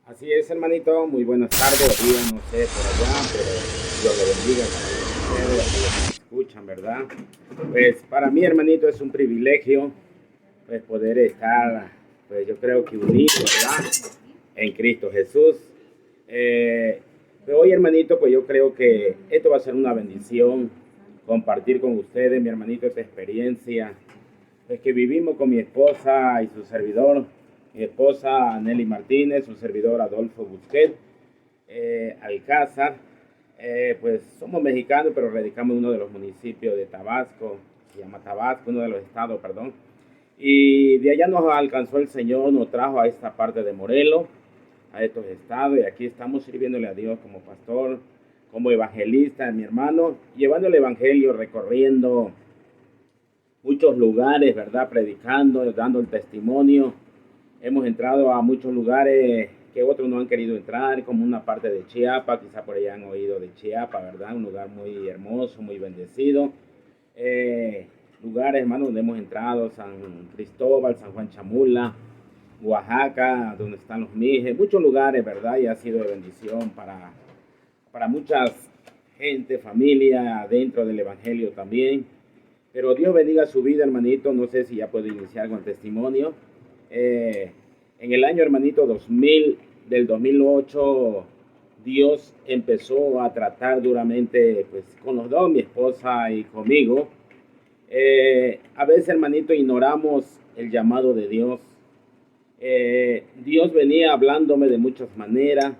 Así es, hermanito. Muy buenas tardes, o días, no sé, por allá, pero Dios le bendiga a cada uno de ustedes, a aquellos que me escuchan, ¿verdad? Pues para mí, hermanito, es un privilegio pues, poder estar, pues yo creo que unidos, ¿verdad? En Cristo Jesús. Eh, pero hoy, hermanito, pues yo creo que esto va a ser una bendición compartir con ustedes, mi hermanito, esta experiencia pues, que vivimos con mi esposa y su servidor, mi esposa Nelly Martínez, su servidor Adolfo Busquet, Alcázar. Pues somos mexicanos, pero radicamos en uno de los municipios de Tabasco, se llama Tabasco, uno de los estados, perdón. Y de allá nos alcanzó el Señor, nos trajo a esta parte de Morelos, a estos estados, y aquí estamos sirviéndole a Dios como pastor, como evangelista, mi hermano, llevando el evangelio, recorriendo muchos lugares, ¿verdad? Predicando, dando el testimonio. Hemos entrado a muchos lugares que otros no han querido entrar, como una parte de Chiapas, quizá por allá han oído de Chiapas, ¿verdad? Un lugar muy hermoso, muy bendecido. Eh, Lugares, hermano, donde hemos entrado, San Cristóbal, San Juan Chamula, Oaxaca, donde están los Mijes, muchos lugares, ¿verdad? Y ha sido de bendición para muchas gente, familia, dentro del Evangelio también. Pero Dios bendiga su vida, hermanito. No sé si ya puedo iniciar con testimonio. Eh, en el año, hermanito, 2000, del 2008, Dios empezó a tratar duramente pues, con los dos, mi esposa y conmigo. A veces, hermanito, ignoramos el llamado de Dios. Dios venía hablándome de muchas maneras,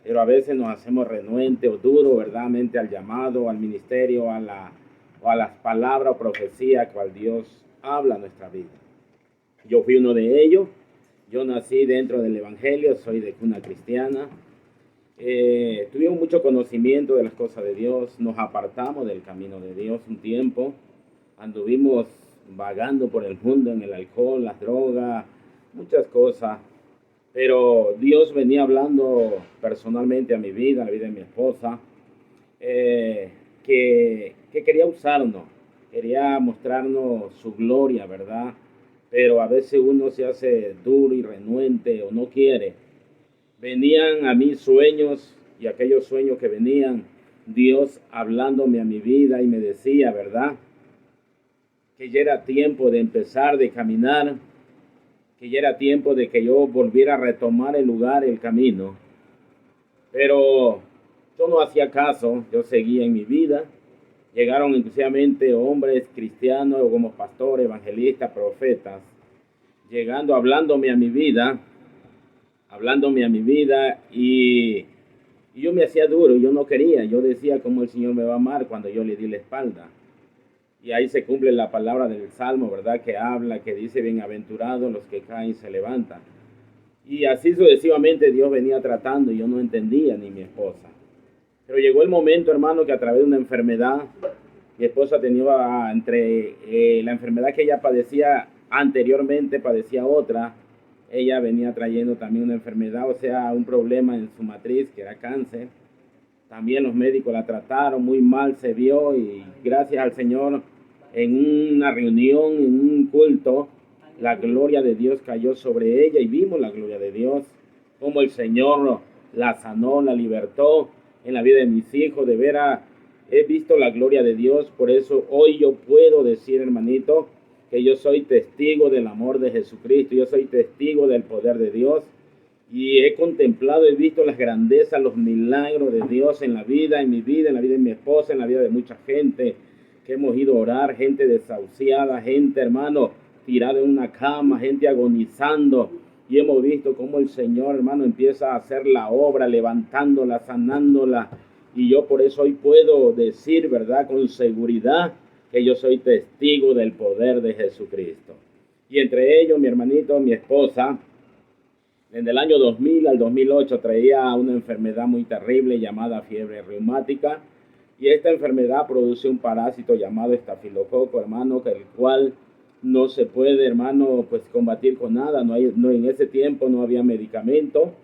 pero a veces nos hacemos renuente o duro, verdaderamente, al llamado, al ministerio, o a las palabras o profecías cual Dios habla a nuestra vida. Yo fui uno de ellos. Yo nací dentro del Evangelio, soy de cuna cristiana. Tuvimos mucho conocimiento de las cosas de Dios, nos apartamos del camino de Dios un tiempo, anduvimos vagando por el mundo en el alcohol, las drogas, muchas cosas, pero Dios venía hablando personalmente a mi vida, a la vida de mi esposa, que quería usarnos, quería mostrarnos su gloria, ¿verdad? Pero a veces uno se hace duro y renuente o no quiere. Venían a mí sueños y aquellos sueños que venían, Dios hablándome a mi vida y me decía, ¿verdad? Que ya era tiempo de empezar, de caminar, que ya era tiempo de que yo volviera a retomar el lugar, el camino. Pero yo no hacía caso, yo seguía en mi vida. Llegaron inclusivamente hombres cristianos como pastores, evangelistas, profetas, llegando, hablándome a mi vida y yo me hacía duro, yo no quería, yo decía cómo el Señor me va a amar cuando yo le di la espalda. Y ahí se cumple la palabra del Salmo, ¿verdad? Que habla, que dice, bienaventurados los que caen y se levantan. Y así sucesivamente Dios venía tratando y yo no entendía, ni mi esposa. Pero llegó el momento, hermano, que a través de una enfermedad, mi esposa tenía la enfermedad que ella padecía anteriormente, padecía otra. Ella venía trayendo también una enfermedad, o sea, un problema en su matriz, que era cáncer. También los médicos la trataron muy mal, se vio, y gracias al Señor, en una reunión, en un culto, la gloria de Dios cayó sobre ella y vimos la gloria de Dios, como el Señor la sanó, la libertó en la vida de mis hijos. De veras, he visto la gloria de Dios. Por eso hoy yo puedo decir, hermanito, que yo soy testigo del amor de Jesucristo, yo soy testigo del poder de Dios. Y he contemplado, he visto las grandezas, los milagros de Dios en la vida, en mi vida, en la vida de mi esposa, en la vida de mucha gente que hemos ido a orar, gente desahuciada, gente, hermano, tirada en una cama, gente agonizando. Y hemos visto cómo el Señor, hermano, empieza a hacer la obra, levantándola, sanándola. Y yo por eso hoy puedo decir, ¿verdad?, con seguridad, que yo soy testigo del poder de Jesucristo. Y entre ellos, mi hermanito, mi esposa, desde el año 2000 al 2008 traía una enfermedad muy terrible llamada fiebre reumática, y esta enfermedad produce un parásito llamado estafilococo, hermano, que el cual no se puede, hermano, pues combatir con nada. No, en ese tiempo no había medicamento.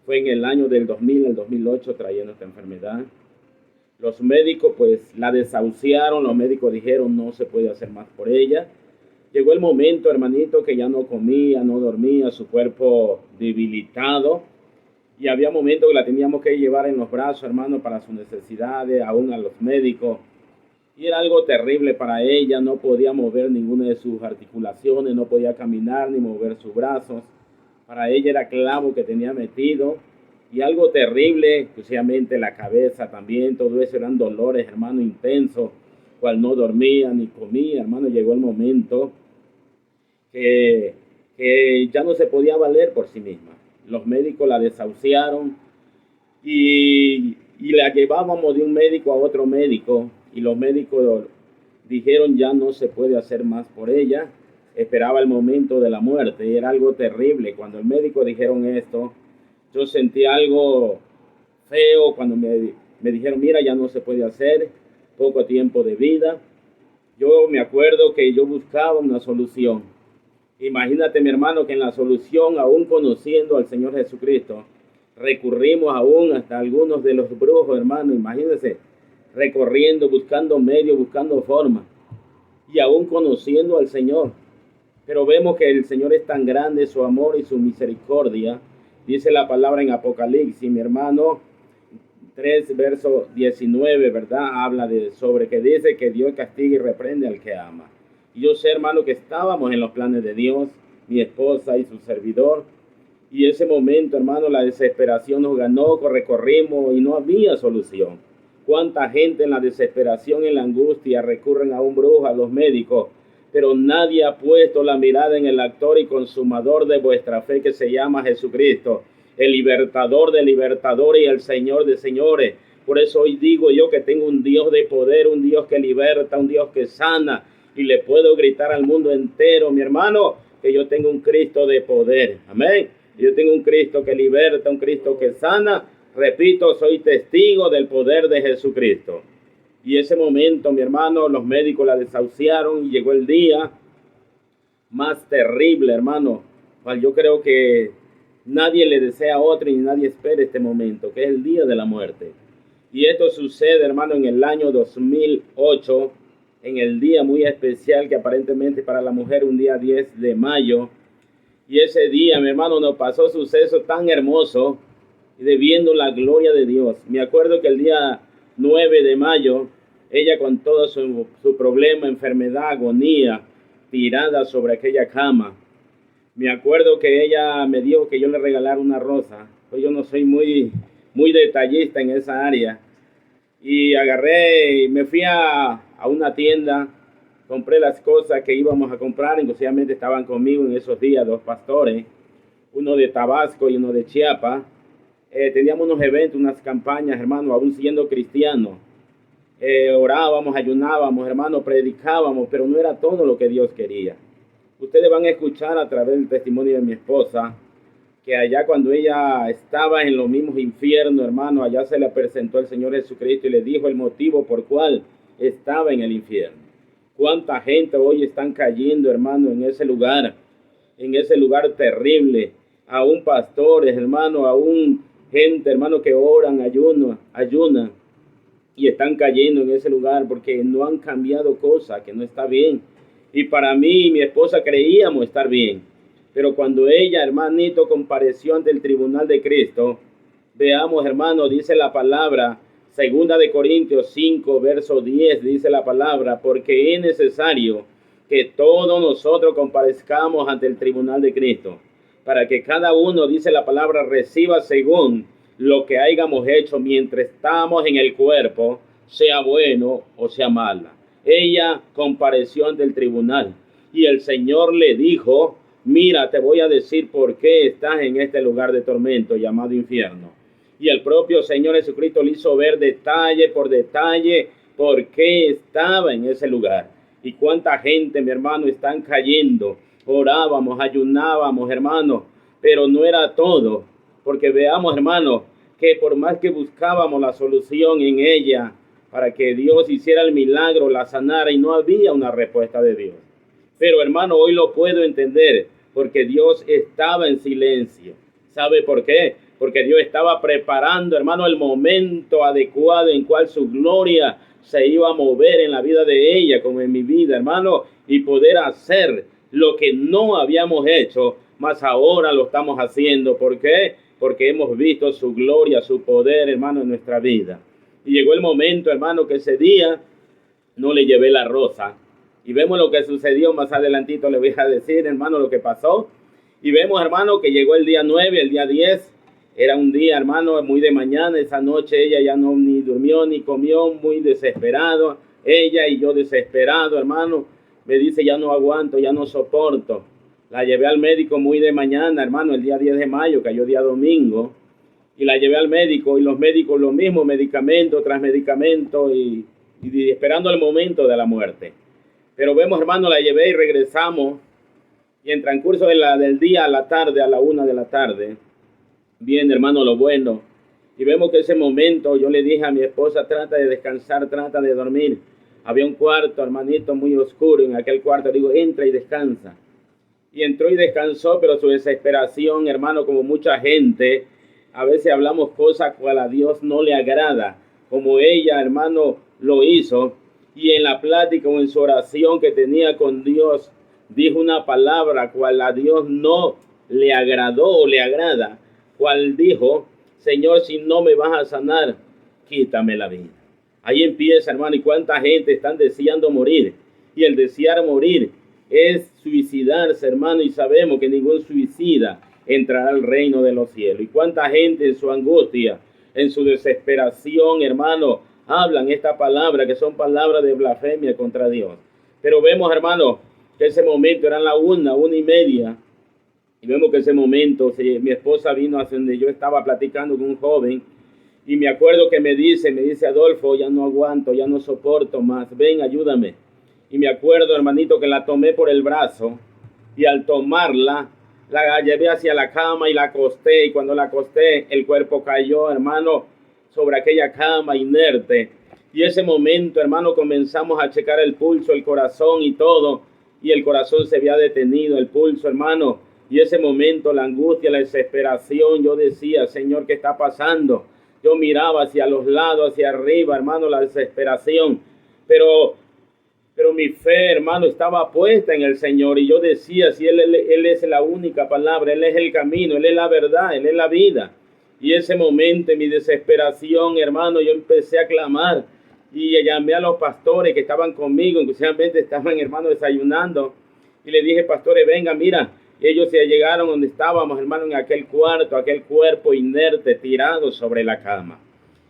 Fue en el año del 2000 al 2008 trayendo esta enfermedad. Los médicos pues la desahuciaron, los médicos dijeron no se puede hacer más por ella. Llegó el momento, hermanito, que ya no comía, no dormía, su cuerpo debilitado. Y había momentos que la teníamos que llevar en los brazos, hermano, para sus necesidades, aún a los médicos. Y era algo terrible para ella, no podía mover ninguna de sus articulaciones, no podía caminar ni mover sus brazos. Para ella era clavo que tenía metido. Y algo terrible, especialmente la cabeza también, todo eso eran dolores, hermano, intensos, cual no dormía ni comía, hermano. Llegó el momento que ya no se podía valer por sí misma. Los médicos la desahuciaron y la llevábamos de un médico a otro médico y los médicos dijeron ya no se puede hacer más por ella. Esperaba el momento de la muerte y era algo terrible. Cuando el médico dijeron esto, yo sentí algo feo cuando me dijeron, mira, ya no se puede hacer, poco tiempo de vida. Yo me acuerdo que yo buscaba una solución. Imagínate, mi hermano, que en la solución, aún conociendo al Señor Jesucristo, recurrimos aún hasta algunos de los brujos, hermano. Imagínense, recorriendo, buscando medios, buscando formas, y aún conociendo al Señor. Pero vemos que el Señor es tan grande, su amor y su misericordia. Dice la palabra en Apocalipsis, mi hermano, 3, verso 19, ¿verdad? Habla sobre que dice que Dios castiga y reprende al que ama. Y yo sé, hermano, que estábamos en los planes de Dios, mi esposa y su servidor. Y ese momento, hermano, la desesperación nos ganó, recorrimos y no había solución. Cuánta gente en la desesperación, en la angustia, recurren a un brujo, a los médicos, pero nadie ha puesto la mirada en el autor y consumador de vuestra fe, que se llama Jesucristo, el libertador de libertadores y el Señor de señores. Por eso hoy digo yo que tengo un Dios de poder, un Dios que liberta, un Dios que sana, y le puedo gritar al mundo entero, mi hermano, que yo tengo un Cristo de poder. Amén. Yo tengo un Cristo que liberta, un Cristo que sana. Repito, soy testigo del poder de Jesucristo. Y ese momento, mi hermano, los médicos la desahuciaron y llegó el día más terrible, hermano, cual yo creo que nadie le desea a otro y nadie espera este momento, que es el día de la muerte. Y esto sucede, hermano, en el año 2008, en el día muy especial que aparentemente para la mujer un día 10 de mayo. Y ese día, mi hermano, nos pasó suceso tan hermoso y de viendo la gloria de Dios. Me acuerdo que el día 9 de mayo, ella con todo su problema, enfermedad, agonía, tirada sobre aquella cama. Me acuerdo que ella me dijo que yo le regalara una rosa. Pues yo no soy muy detallista en esa área. Y agarré y me fui a una tienda, compré las cosas que íbamos a comprar. Inclusivamente estaban conmigo en esos días 2 pastores, uno de Tabasco y uno de Chiapas. Teníamos unos eventos, unas campañas, hermano, aún siendo cristianos. Orábamos, ayunábamos, hermano, predicábamos, pero no era todo lo que Dios quería. Ustedes van a escuchar a través del testimonio de mi esposa, que allá cuando ella estaba en los mismos infiernos, hermano, allá se le presentó el Señor Jesucristo y le dijo el motivo por cual estaba en el infierno. Cuánta gente hoy están cayendo, hermano, en ese lugar terrible. Aún pastores, hermano, aún gente, hermano, que oran, ayunan y están cayendo en ese lugar porque no han cambiado cosas, que no está bien. Y para mí y mi esposa creíamos estar bien. Pero cuando ella, hermanito, compareció ante el tribunal de Cristo, veamos, hermano, dice la palabra, 2 de Corintios 5, verso 10, dice la palabra, porque es necesario que todos nosotros comparezcamos ante el tribunal de Cristo, para que cada uno, dice la palabra, reciba según lo que hayamos hecho mientras estamos en el cuerpo, sea bueno o sea mala. Ella compareció ante el tribunal y el Señor le dijo, mira, te voy a decir por qué estás en este lugar de tormento llamado infierno. Y el propio Señor Jesucristo le hizo ver detalle por detalle por qué estaba en ese lugar. Y cuánta gente, mi hermano, están cayendo. Orábamos, ayunábamos, hermano, pero no era todo. Porque veamos, hermano, que por más que buscábamos la solución en ella, para que Dios hiciera el milagro, la sanara, y no había una respuesta de Dios. Pero, hermano, hoy lo puedo entender, porque Dios estaba en silencio. ¿Sabe por qué? Porque Dios estaba preparando, hermano, el momento adecuado en cual su gloria se iba a mover en la vida de ella, como en mi vida, hermano, y poder hacer lo que no habíamos hecho, mas ahora lo estamos haciendo. ¿Por qué? porque hemos visto su gloria, su poder, hermano, en nuestra vida. Y llegó el momento, hermano, que ese día no le llevé la rosa. Y vemos lo que sucedió más adelantito, le voy a decir, hermano, lo que pasó. Y vemos, hermano, que llegó el día 9, el día 10. Era un día, hermano, muy de mañana. Esa noche ella ya no ni durmió ni comió, muy desesperado. Ella y yo desesperado, hermano. Me dice, ya no aguanto, ya no soporto. La llevé al médico muy de mañana, hermano, el día 10 de mayo, cayó día domingo. Y la llevé al médico, y los médicos lo mismo, medicamento tras medicamento, y esperando el momento de la muerte. Pero vemos, hermano, la llevé y regresamos. Y en transcurso del día a la tarde, a la 1 de la tarde, viene, hermano, lo bueno. Y vemos que ese momento yo le dije a mi esposa, trata de descansar, trata de dormir. Había un cuarto, hermanito, muy oscuro. En aquel cuarto digo, entra y descansa. Y entró y descansó, pero su desesperación, hermano, como mucha gente, a veces hablamos cosas cual a Dios no le agrada, como ella, hermano, lo hizo. Y en la plática o en su oración que tenía con Dios, dijo una palabra cual a Dios no le agradó o le agrada, cual dijo, Señor, si no me vas a sanar, quítame la vida. Ahí empieza, hermano, y cuánta gente están deseando morir. Y el desear morir es suicidarse, hermano, y sabemos que ningún suicida entrará al reino de los cielos. Y cuánta gente en su angustia, en su desesperación, hermano, hablan esta palabra, que son palabras de blasfemia contra Dios. Pero vemos, hermano, que ese momento eran la 1:30, y vemos que ese momento, mi esposa vino a donde yo estaba platicando con un joven, y me acuerdo que me dice, Adolfo, ya no aguanto, ya no soporto más, ven, ayúdame. Y me acuerdo, hermanito, que la tomé por el brazo, y al tomarla, la llevé hacia la cama y la acosté, y cuando la acosté, el cuerpo cayó, hermano, sobre aquella cama inerte. Y ese momento, hermano, comenzamos a checar el pulso, el corazón y todo, y el corazón se había detenido, el pulso, hermano. Y ese momento, la angustia, la desesperación, yo decía, Señor, ¿qué está pasando? Yo miraba hacia los lados, hacia arriba, hermano, la desesperación. Pero mi fe, hermano, estaba puesta en el Señor. Y yo decía, si Él es la única palabra, Él es el camino, Él es la verdad, Él es la vida. Y ese momento, en mi desesperación, hermano, yo empecé a clamar. Y llamé a los pastores que estaban conmigo, inclusivamente estaban, hermano, desayunando. Y le dije, pastores, venga, mira. Ellos se llegaron donde estábamos, hermano, en aquel cuarto, aquel cuerpo inerte tirado sobre la cama.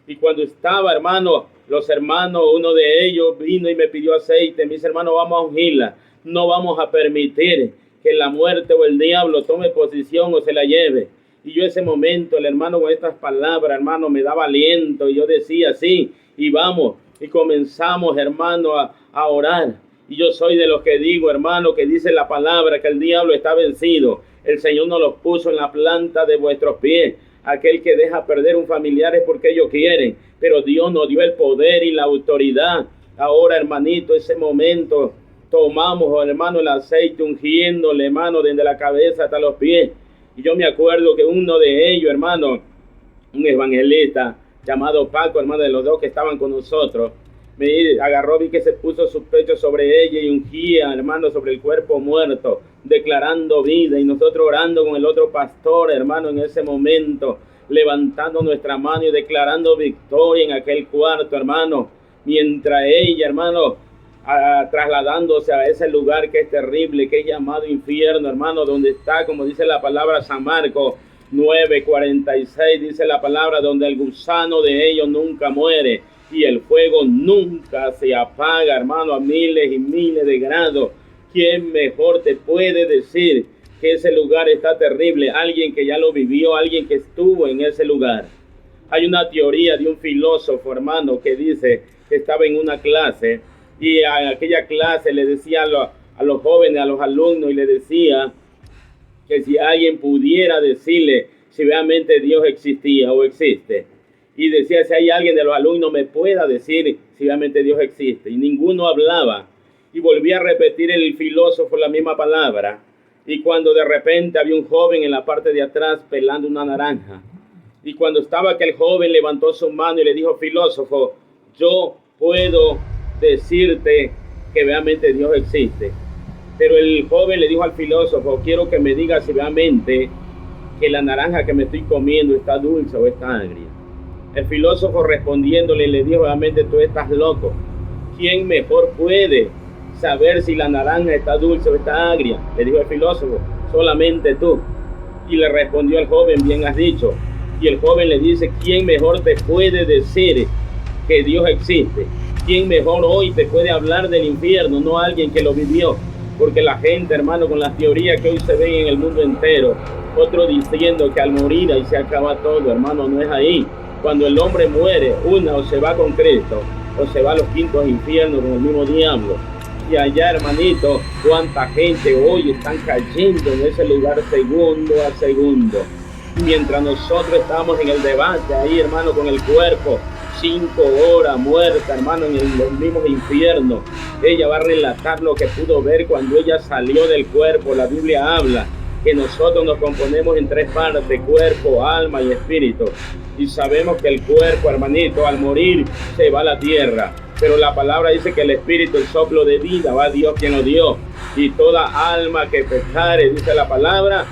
Y cuando estaba, hermano, los hermanos, uno de ellos vino y me pidió aceite. Mis hermanos, vamos a ungirla. No vamos a permitir que la muerte o el diablo tome posición o se la lleve. Y yo ese momento, el hermano con estas palabras, hermano, me daba aliento. Y yo decía, sí, y vamos. Y comenzamos, hermano, a orar. Y yo soy de los que digo, hermano, que dice la palabra que el diablo está vencido. El Señor nos los puso en la planta de vuestros pies. Aquel que deja perder un familiar es porque ellos quieren. Pero Dios nos dio el poder y la autoridad. Ahora, hermanito, ese momento tomamos, hermano, el aceite ungiéndole, hermano, desde la cabeza hasta los pies. Y yo me acuerdo que uno de ellos, hermano, un evangelista llamado Paco, hermano, de los dos que estaban con nosotros, me agarró, vi que se puso su pecho sobre ella y ungía, hermano, sobre el cuerpo muerto, declarando vida. Y nosotros orando con el otro pastor, hermano, en ese momento, levantando nuestra mano y declarando victoria en aquel cuarto, hermano. Mientras ella, hermano, trasladándose a ese lugar que es terrible, que es llamado infierno, hermano, donde está, como dice la palabra San Marcos 9:46, dice la palabra, donde el gusano de ellos nunca muere y el fuego nunca se apaga, hermano, a miles y miles de grados. ¿Quién mejor te puede decir que ese lugar está terrible? Alguien que ya lo vivió, alguien que estuvo en ese lugar. Hay una teoría de un filósofo, hermano, que dice que estaba en una clase y a aquella clase le decía a los jóvenes, a los alumnos, y le decía que si alguien pudiera decirle si realmente Dios existía o existe. Y decía, si hay alguien de los alumnos me pueda decir si realmente Dios existe. Y ninguno hablaba. Y volvía a repetir el filósofo la misma palabra. Y cuando de repente había un joven en la parte de atrás pelando una naranja. Y cuando estaba aquel joven levantó su mano y le dijo, filósofo, yo puedo decirte que realmente Dios existe. Pero el joven le dijo al filósofo, quiero que me digas si realmente que la naranja que me estoy comiendo está dulce o está agria. El filósofo respondiéndole le dijo obviamente, tú estás loco. ¿Quién mejor puede saber si la naranja está dulce o está agria? Le dijo el filósofo, solamente tú. Y le respondió el joven, bien has dicho. Y el joven le dice, ¿quién mejor te puede decir que Dios existe? ¿Quién mejor hoy te puede hablar del infierno? No alguien que lo vivió. Porque la gente, hermano, con las teorías que hoy se ven en el mundo entero, otro diciendo que al morir ahí se acaba todo, hermano, no es ahí. Cuando el hombre muere, una o se va con Cristo, o se va a los quintos infiernos con el mismo diablo. Y allá, hermanito, cuánta gente hoy están cayendo en ese lugar segundo a segundo. Mientras nosotros estamos en el debate ahí, hermano, con el cuerpo, 5 horas muerta, hermano, en los mismos infiernos. Ella va a relatar lo que pudo ver cuando ella salió del cuerpo. La Biblia habla que nosotros nos componemos en 3 partes, cuerpo, alma y espíritu. Y sabemos que el cuerpo, hermanito, al morir se va a la tierra. Pero la palabra dice que el espíritu, el soplo de vida, va a Dios quien lo dio. Y toda alma que pecare, dice la palabra,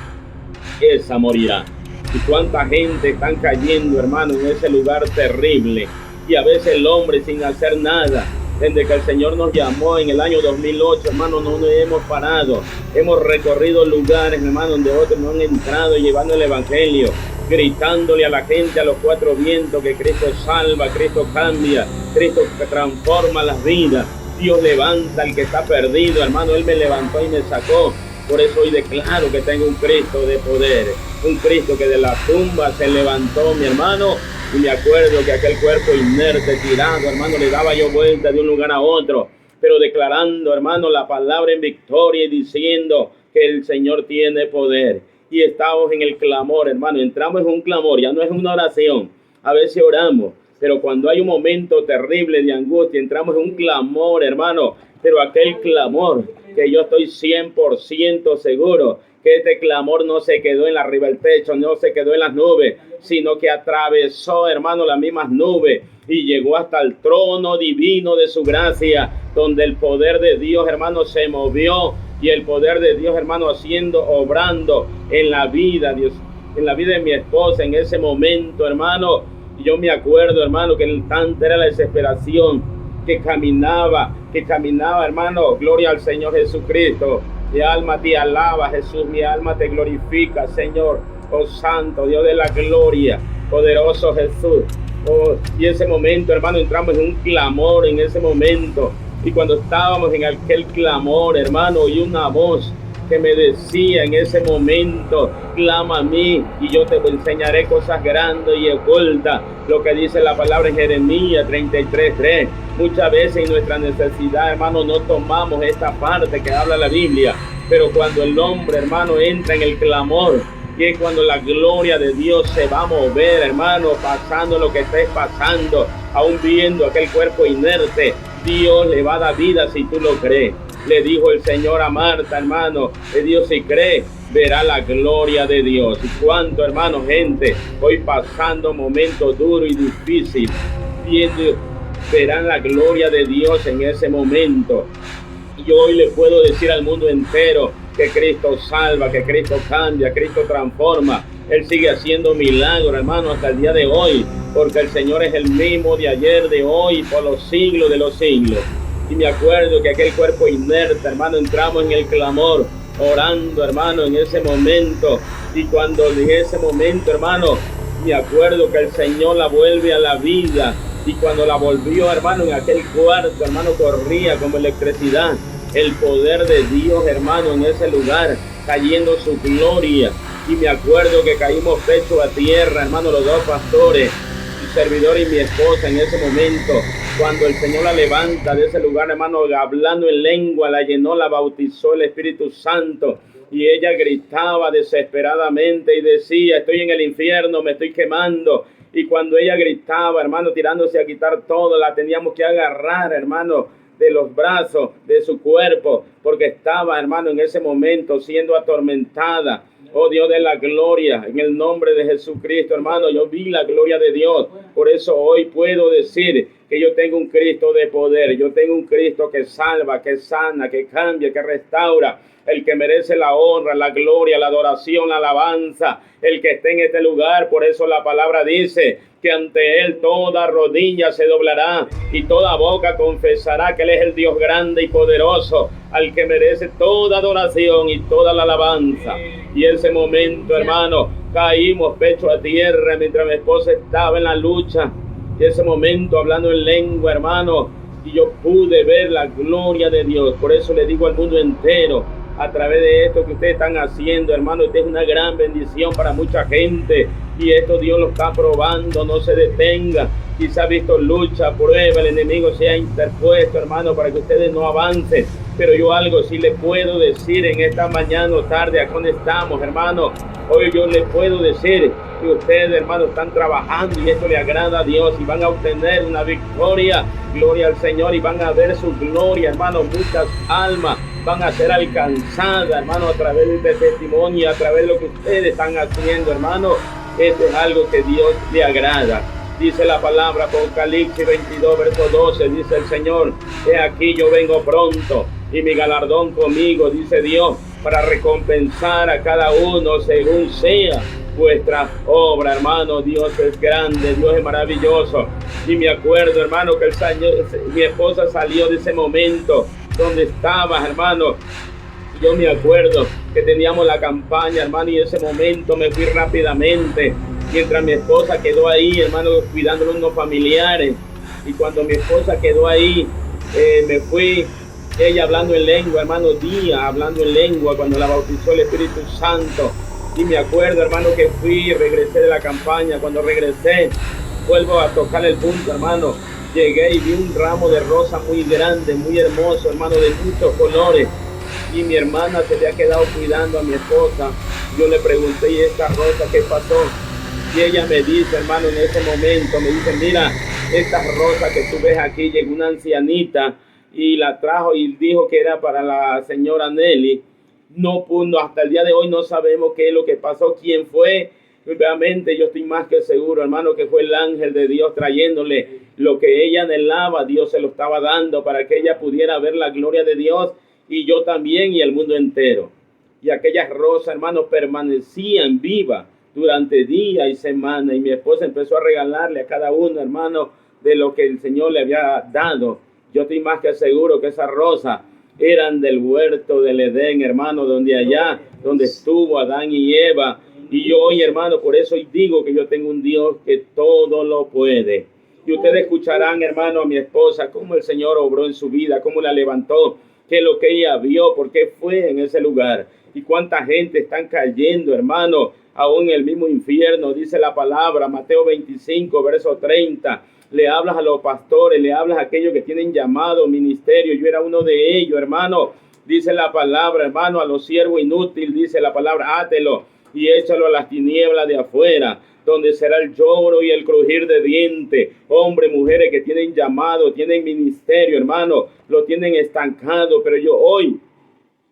esa morirá. Y cuánta gente están cayendo, hermano, en ese lugar terrible. Y a veces el hombre sin hacer nada. Desde que el Señor nos llamó en el año 2008, hermano, no nos hemos parado. Hemos recorrido lugares, hermano, donde otros no han entrado llevando el evangelio, gritándole a la gente a los 4 vientos que Cristo salva, Cristo cambia, Cristo transforma las vidas. Dios levanta al que está perdido, hermano. Él me levantó y me sacó. Por eso hoy declaro que tengo un Cristo de poder, un Cristo que de la tumba se levantó, mi hermano. Y me acuerdo que aquel cuerpo inerte, tirado, hermano, le daba yo vuelta de un lugar a otro, pero declarando, hermano, la palabra en victoria y diciendo que el Señor tiene poder. Y estamos en el clamor, hermano. Entramos en un clamor, ya no es una oración. A veces oramos, pero cuando hay un momento terrible de angustia, entramos en un clamor, hermano. Pero aquel clamor que yo estoy 100% seguro que este clamor no se quedó en arriba del techo, no se quedó en las nubes, sino que atravesó, hermano, las mismas nubes y llegó hasta el trono divino de su gracia, donde el poder de Dios, hermano, se movió. Y el poder de Dios, hermano, obrando en la vida, Dios, en la vida de mi esposa en ese momento, hermano. Y yo me acuerdo, hermano, que tanta era la desesperación que caminaba, hermano. Gloria al Señor Jesucristo. Mi alma te alaba, Jesús, mi alma te glorifica, Señor. Oh Santo, Dios de la gloria, poderoso Jesús. Oh, y ese momento, hermano, entramos en un clamor en ese momento. Y cuando estábamos en aquel clamor, hermano, oí una voz que me decía en ese momento, clama a mí y yo te enseñaré cosas grandes y ocultas. Lo que dice la palabra en Jeremías 33:3. Muchas veces en nuestra necesidad, hermano, no tomamos esta parte que habla la Biblia. Pero cuando el hombre, hermano, entra en el clamor, que es cuando la gloria de Dios se va a mover, hermano, pasando lo que estés pasando, aún viendo aquel cuerpo inerte, Dios le va a dar vida si tú lo crees. Le dijo el Señor a Marta, hermano, de Dios si cree, verá la gloria de Dios. Y cuánto, hermano, gente, hoy pasando momentos duros y difíciles, viendo, verán la gloria de Dios en ese momento. Y hoy le puedo decir al mundo entero que Cristo salva, que Cristo cambia, Cristo transforma. Él sigue haciendo milagros, hermano, hasta el día de hoy, porque el Señor es el mismo de ayer, de hoy, por los siglos de los siglos. Y me acuerdo que aquel cuerpo inerte, hermano, entramos en el clamor, orando, hermano, en ese momento. Y cuando en ese momento, hermano, me acuerdo que el Señor la vuelve a la vida. Y cuando la volvió, hermano, en aquel cuarto, hermano, corría como electricidad el poder de Dios, hermano, en ese lugar, cayendo su gloria. Y me acuerdo que caímos pecho a tierra, hermano, los 2 pastores, mi servidor y mi esposa en ese momento. Cuando el Señor la levanta de ese lugar, hermano, hablando en lengua, la llenó, la bautizó el Espíritu Santo. Y ella gritaba desesperadamente y decía, estoy en el infierno, me estoy quemando. Y cuando ella gritaba, hermano, tirándose a quitar todo, la teníamos que agarrar, hermano, de los brazos, de su cuerpo, porque estaba, hermano, en ese momento siendo atormentada. Oh Dios de la gloria, en el nombre de Jesucristo, hermano, yo vi la gloria de Dios. Por eso hoy puedo decir que yo tengo un Cristo de poder. Yo tengo un Cristo que salva, que sana, que cambia, que restaura. El que merece la honra, la gloria, la adoración, la alabanza, el que esté en este lugar. Por eso la palabra dice que ante Él toda rodilla se doblará y toda boca confesará que Él es el Dios grande y poderoso, al que merece toda adoración y toda la alabanza. Y en ese momento, hermano, caímos pecho a tierra mientras mi esposa estaba en la lucha. Y ese momento hablando en lengua, hermano, y yo pude ver la gloria de Dios. Por eso le digo al mundo entero, a través de esto que ustedes están haciendo, hermano, esta es una gran bendición para mucha gente. Y esto Dios lo está probando, no se detenga. Quizá ha visto lucha, prueba, el enemigo se ha interpuesto, hermano, para que ustedes no avancen. Pero yo algo sí le puedo decir en esta mañana o tarde, ¿a dónde estamos, hermano? Hoy yo le puedo decir que ustedes, hermano, están trabajando y esto le agrada a Dios y van a obtener una victoria. Gloria al Señor, y van a ver su gloria, hermano. Muchas almas van a ser alcanzadas, hermano, a través de este testimonio, a través de lo que ustedes están haciendo, hermano. Esto es algo que Dios le agrada. Dice la palabra, Apocalipsis 22, verso 12, dice el Señor: he aquí yo vengo pronto, y mi galardón conmigo, dice Dios, para recompensar a cada uno según sea vuestra obra, hermano. Dios es grande, Dios es maravilloso. Y me acuerdo, hermano, que el Señor, mi esposa salió de ese momento donde estaba, hermano. Yo me acuerdo que teníamos la campaña, hermano, y en ese momento me fui rápidamente, mientras mi esposa quedó ahí, hermano, cuidándole unos familiares. Y cuando mi esposa quedó ahí, me fui, ella hablando en lengua, hermano, Día hablando en lengua, cuando la bautizó el Espíritu Santo. Y me acuerdo, hermano, que fui, regresé de la campaña. Cuando regresé, vuelvo a tocar el punto, hermano. Llegué y vi un ramo de rosa muy grande, muy hermoso, hermano, de muchos colores. Y mi hermana se había quedado cuidando a mi esposa. Yo le pregunté: ¿y esta rosa qué pasó? Y ella me dice, hermano, en ese momento, me dice: mira, esta rosa que tú ves aquí, llegó una ancianita y la trajo y dijo que era para la señora Nelly. No pudo, hasta el día de hoy no sabemos qué es lo que pasó, quién fue. Realmente yo estoy más que seguro, hermano, que fue el ángel de Dios trayéndole lo que ella anhelaba. Dios se lo estaba dando para que ella pudiera ver la gloria de Dios, y yo también, y el mundo entero. Y aquellas rosas, hermanos, permanecían vivas durante días y semanas, y mi esposa empezó a regalarle a cada uno, hermano, de lo que el Señor le había dado. Yo estoy más que seguro que esas rosas eran del huerto del Edén, hermano, donde allá, donde estuvo Adán y Eva. Y yo hoy, hermano, por eso hoy digo que yo tengo un Dios que todo lo puede. Y ustedes escucharán, hermano, a mi esposa, cómo el Señor obró en su vida, cómo la levantó, qué es lo que ella vio, por qué fue en ese lugar. Y cuánta gente están cayendo, hermano, aún en el mismo infierno. Dice la palabra, Mateo 25, verso 30. Le hablas a los pastores, le hablas a aquellos que tienen llamado ministerio. Yo era uno de ellos, hermano. Dice la palabra, hermano, a los siervos inútiles, dice la palabra: átelo y échalo a las tinieblas de afuera, donde será el lloro y el crujir de dientes. Hombres, mujeres que tienen llamado, tienen ministerio, hermano, lo tienen estancado. Pero yo hoy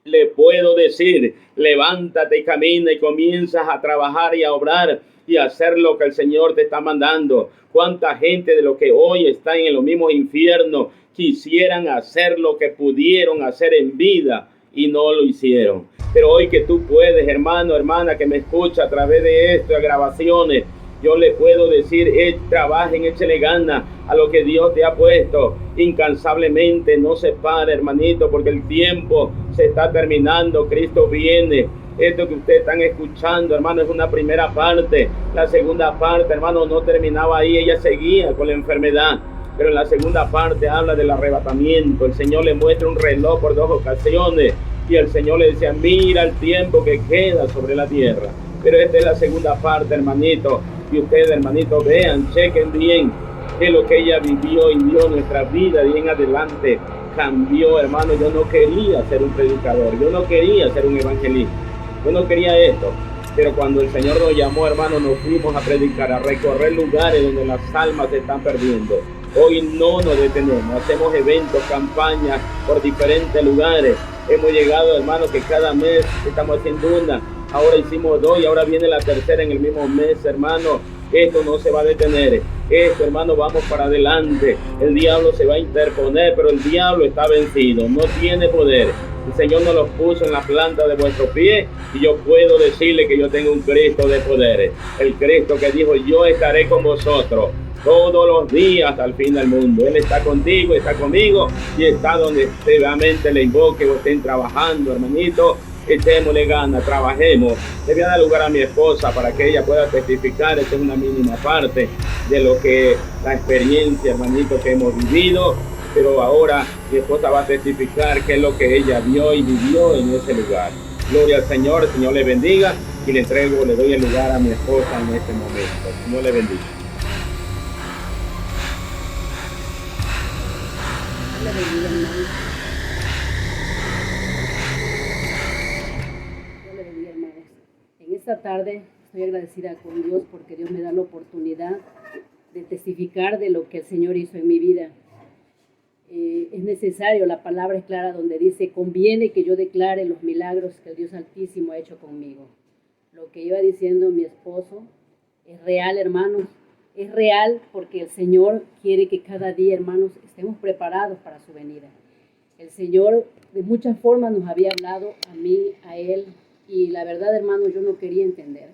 le puedo decir: levántate y camina, y comienzas a trabajar y a obrar y a hacer lo que el Señor te está mandando. Cuánta gente de los que hoy están en los mismos infiernos quisieran hacer lo que pudieron hacer en vida y no lo hicieron. Pero hoy que tú puedes, hermano, hermana, que me escucha a través de esto, de grabaciones, yo le puedo decir: trabajen, échele gana a lo que Dios te ha puesto incansablemente. No se pare, hermanito, porque el tiempo se está terminando. Cristo viene. Esto que ustedes están escuchando, hermano, es una primera parte. La segunda parte, hermano, no terminaba ahí. Ella seguía con la enfermedad. Pero en la segunda parte habla del arrebatamiento. El Señor le muestra un reloj por 2 ocasiones. Y el Señor le decía: mira el tiempo que queda sobre la tierra. Pero esta es la segunda parte, hermanito. Y ustedes, hermanito, vean, chequen bien qué es lo que ella vivió y dio nuestra vida y en adelante cambió, hermano. Yo no quería ser un predicador, yo no quería ser un evangelista, yo no quería esto. Pero cuando el Señor nos llamó, hermano, nos fuimos a predicar, a recorrer lugares donde las almas se están perdiendo. Hoy no nos detenemos, hacemos eventos, campañas por diferentes lugares. Hemos llegado, hermano, que cada mes estamos haciendo una. ahora hicimos 2 y ahora viene la tercera en el mismo mes, hermano. Esto no se va a detener. Esto, hermano, vamos para adelante. El diablo se va a interponer, pero el diablo está vencido, no tiene poder. El Señor nos los puso en la planta de vuestro pie y yo puedo decirle que yo tengo un Cristo de poder. El Cristo que dijo, yo estaré con vosotros todos los días hasta el fin del mundo. Él está contigo, está conmigo y está donde realmente le invoque o estén trabajando, hermanito. Echémosle ganas, trabajemos. Le voy a dar lugar a mi esposa para que ella pueda testificar. Esta es una mínima parte de lo que la experiencia, hermanito, que hemos vivido. Pero ahora mi esposa va a testificar qué es lo que ella vio y vivió en ese lugar. Gloria al Señor, el Señor le bendiga y le doy el lugar a mi esposa en este momento. El Señor le bendiga. Le bendiga, hermano. Dios le bendiga, hermanos. En esta tarde estoy agradecida con Dios porque Dios me da la oportunidad de testificar de lo que el Señor hizo en mi vida. Es necesario, la palabra es clara donde dice, conviene que yo declare los milagros que el Dios Altísimo ha hecho conmigo. Lo que iba diciendo mi esposo es real, hermanos. Es real porque el Señor quiere que cada día, hermanos, estemos preparados para su venida. El Señor de muchas formas nos había hablado a mí, a él, y la verdad, hermanos, yo no quería entender.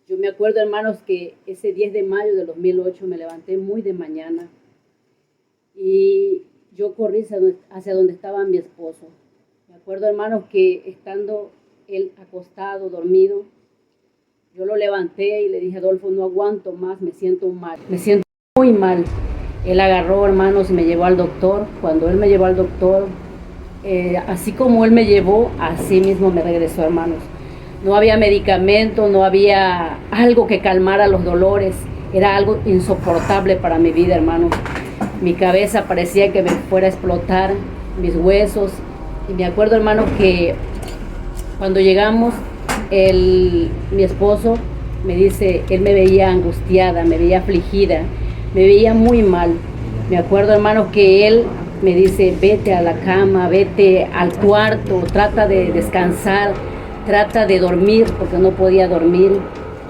Yo me acuerdo, hermanos, que ese 10 de mayo de 2008 me levanté muy de mañana y yo corrí hacia donde estaba mi esposo. Me acuerdo, hermanos, que estando él acostado, dormido, yo lo levanté y le dije, Adolfo, no aguanto más, me siento mal, me siento muy mal. Él agarró, hermanos, y me llevó al doctor. Cuando él me llevó al doctor, así como él me llevó, así mismo me regresó, hermanos. No había medicamento, no había algo que calmara los dolores. Era algo insoportable para mi vida, hermanos. Mi cabeza parecía que me fuera a explotar, mis huesos. Y me acuerdo, hermanos, que cuando llegamos, mi esposo me dice, él me veía angustiada, me veía afligida, me veía muy mal. Me acuerdo, hermanos, que él me dice, vete a la cama, vete al cuarto, trata de descansar, trata de dormir, porque no podía dormir.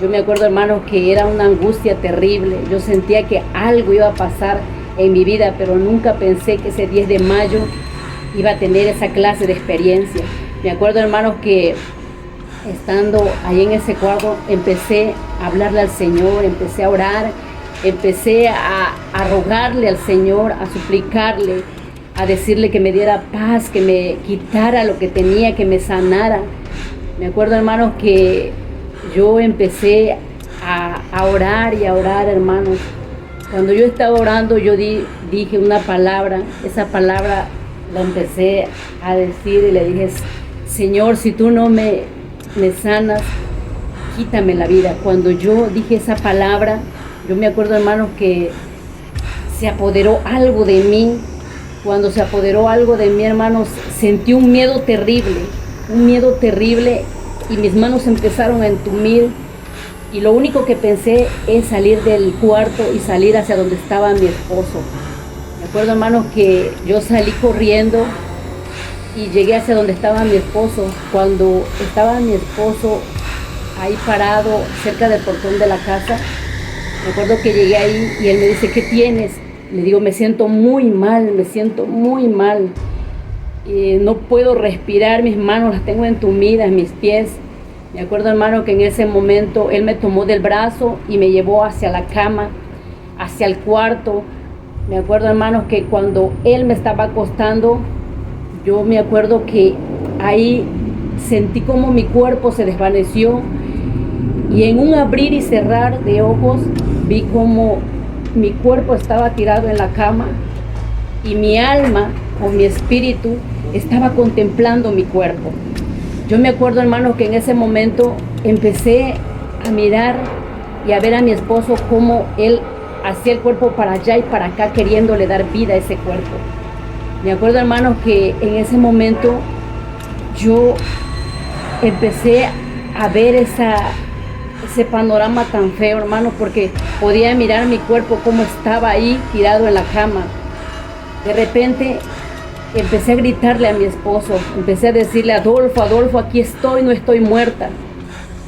Yo me acuerdo, hermanos, que era una angustia terrible. Yo sentía que algo iba a pasar en mi vida, pero nunca pensé que ese 10 de mayo iba a tener esa clase de experiencia. Me acuerdo, hermanos, que estando ahí en ese cuarto, empecé a hablarle al Señor, empecé a orar, empecé a rogarle al Señor, a suplicarle, a decirle que me diera paz, que me quitara lo que tenía, que me sanara. Me acuerdo, hermanos, que yo empecé a orar y a orar, hermanos. Cuando yo estaba orando, yo dije una palabra, esa palabra la empecé a decir y le dije, Señor, si tú no me sanas, quítame la vida. Cuando yo dije esa palabra, yo me acuerdo, hermanos, que se apoderó algo de mí. Cuando se apoderó algo de mí, hermanos, sentí un miedo terrible y mis manos empezaron a entumir y lo único que pensé es salir del cuarto y salir hacia donde estaba mi esposo. Me acuerdo, hermanos, que yo salí corriendo y llegué hacia donde estaba mi esposo. Cuando estaba mi esposo ahí parado cerca del portón de la casa, me acuerdo que llegué ahí y él me dice, ¿qué tienes? Le digo, me siento muy mal. No puedo respirar, mis manos las tengo entumidas, mis pies. Me acuerdo, hermano, que en ese momento él me tomó del brazo y me llevó hacia la cama, hacia el cuarto. Me acuerdo, hermanos, que cuando él me estaba acostando, yo me acuerdo que ahí sentí como mi cuerpo se desvaneció y en un abrir y cerrar de ojos vi como mi cuerpo estaba tirado en la cama y mi alma o mi espíritu estaba contemplando mi cuerpo. Yo me acuerdo, hermano, que en ese momento empecé a mirar y a ver a mi esposo cómo él hacía el cuerpo para allá y para acá queriéndole dar vida a ese cuerpo. Me acuerdo, hermano, que en ese momento yo empecé a ver ese panorama tan feo, hermano, porque podía mirar mi cuerpo cómo estaba ahí tirado en la cama. De repente empecé a gritarle a mi esposo, empecé a decirle, Adolfo, aquí estoy, no estoy muerta.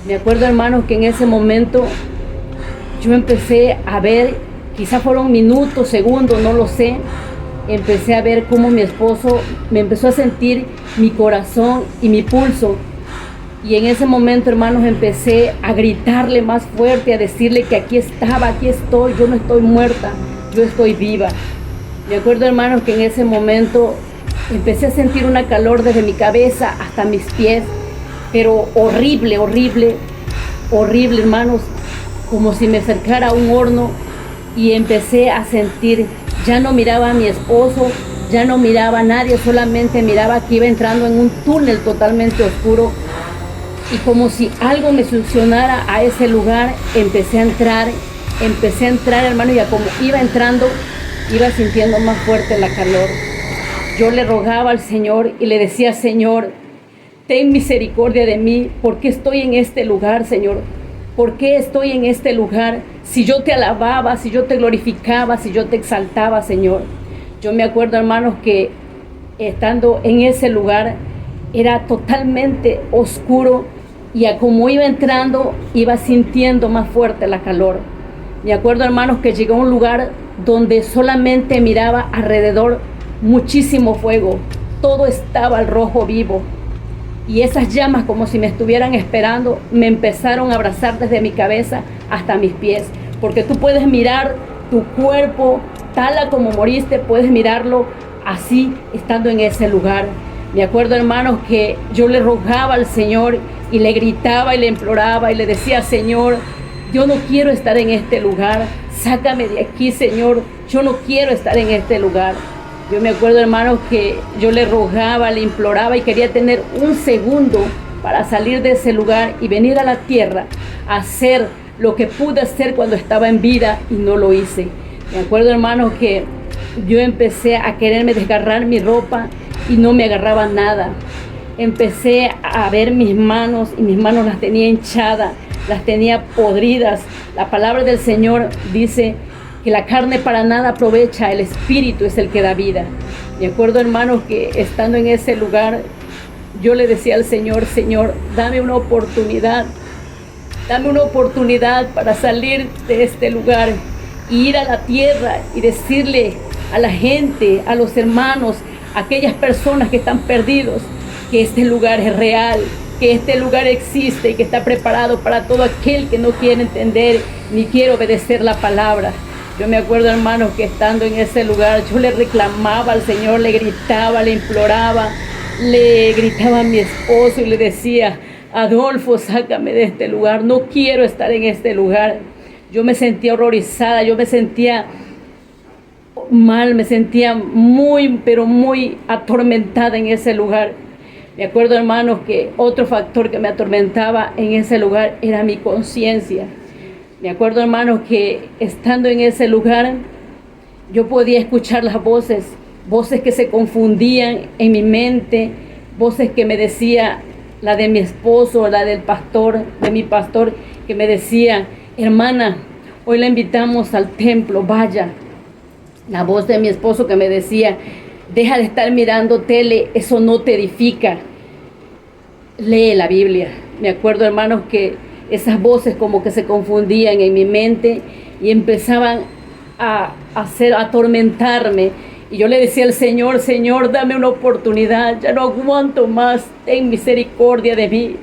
Me acuerdo, hermanos, que en ese momento yo empecé a ver, quizás fueron minutos, segundos, no lo sé, empecé a ver cómo mi esposo me empezó a sentir mi corazón y mi pulso. Y en ese momento, hermanos, empecé a gritarle más fuerte, a decirle que aquí estaba, aquí estoy, yo no estoy muerta, yo estoy viva. Me acuerdo, hermanos, que en ese momento empecé a sentir una calor desde mi cabeza hasta mis pies, pero horrible, horrible, horrible, hermanos, como si me acercara a un horno, y empecé a sentir, ya no miraba a mi esposo, ya no miraba a nadie, solamente miraba que iba entrando en un túnel totalmente oscuro, y como si algo me succionara a ese lugar, empecé a entrar, hermano, y como iba entrando, iba sintiendo más fuerte la calor. Yo le rogaba al Señor y le decía: Señor, ten misericordia de mí, porque estoy en este lugar, Señor. ¿Por qué estoy en este lugar? Si yo te alababa, si yo te glorificaba, si yo te exaltaba, Señor. Yo me acuerdo, hermanos, que estando en ese lugar era totalmente oscuro, y a como iba entrando, iba sintiendo más fuerte la calor. Me acuerdo, hermanos, que llegué a un lugar donde solamente miraba alrededor muchísimo fuego. Todo estaba al rojo vivo. Y esas llamas, como si me estuvieran esperando, me empezaron a abrazar desde mi cabeza hasta mis pies. Porque tú puedes mirar tu cuerpo tal a como moriste, puedes mirarlo así estando en ese lugar. Me acuerdo, hermanos, que yo le rogaba al Señor y le gritaba y le imploraba y le decía: Señor, yo no quiero estar en este lugar, sácame de aquí, Señor, yo no quiero estar en este lugar. Yo me acuerdo, hermanos, que yo le rogaba, le imploraba y quería tener un segundo para salir de ese lugar y venir a la tierra a hacer lo que pude hacer cuando estaba en vida, y no lo hice. Me acuerdo, hermanos, que yo empecé a quererme desgarrar mi ropa y no me agarraba nada. Empecé a ver mis manos, y mis manos las tenía hinchadas, las tenía podridas. La palabra del Señor dice que la carne para nada aprovecha, el Espíritu es el que da vida. Me acuerdo, hermanos, que estando en ese lugar, yo le decía al Señor: Señor, dame una oportunidad para salir de este lugar y ir a la tierra y decirle a la gente, a los hermanos, a aquellas personas que están perdidos, que este lugar es real, que este lugar existe y que está preparado para todo aquel que no quiere entender ni quiere obedecer la palabra. Yo me acuerdo, hermanos, que estando en ese lugar, yo le reclamaba al Señor, le gritaba, le imploraba, le gritaba a mi esposo y le decía: Adolfo, sácame de este lugar, no quiero estar en este lugar. Yo me sentía horrorizada, yo me sentía mal, me sentía muy, pero muy atormentada en ese lugar. Me acuerdo, hermanos, que otro factor que me atormentaba en ese lugar era mi conciencia. Me acuerdo, hermanos, que estando en ese lugar, yo podía escuchar las voces que se confundían en mi mente, voces que me decía, la de mi esposo, la del pastor, de mi pastor, que me decía: hermana, hoy la invitamos al templo, vaya. La voz de mi esposo que me decía: deja de estar mirando tele, eso no te edifica, lee la Biblia. Me acuerdo, hermanos, que esas voces como que se confundían en mi mente y empezaban a atormentarme. Y yo le decía al Señor: Señor, dame una oportunidad, ya no aguanto más, ten misericordia de mí.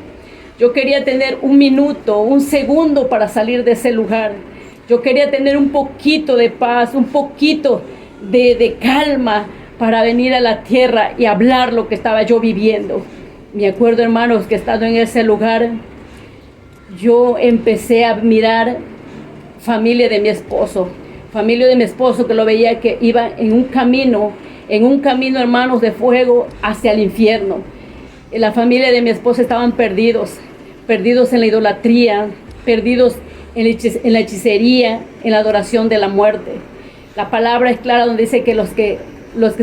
Yo quería tener un minuto, un segundo para salir de ese lugar. Yo quería tener un poquito de paz, un poquito de calma para venir a la tierra y hablar lo que estaba yo viviendo. Me acuerdo, hermanos, que estando en ese lugar, yo empecé a mirar familia de mi esposo, que lo veía que iba en un camino, hermanos, de fuego hacia el infierno. La familia de mi esposo estaban perdidos en la idolatría, perdidos en la hechicería, en la adoración de la muerte. La palabra es clara donde dice que los que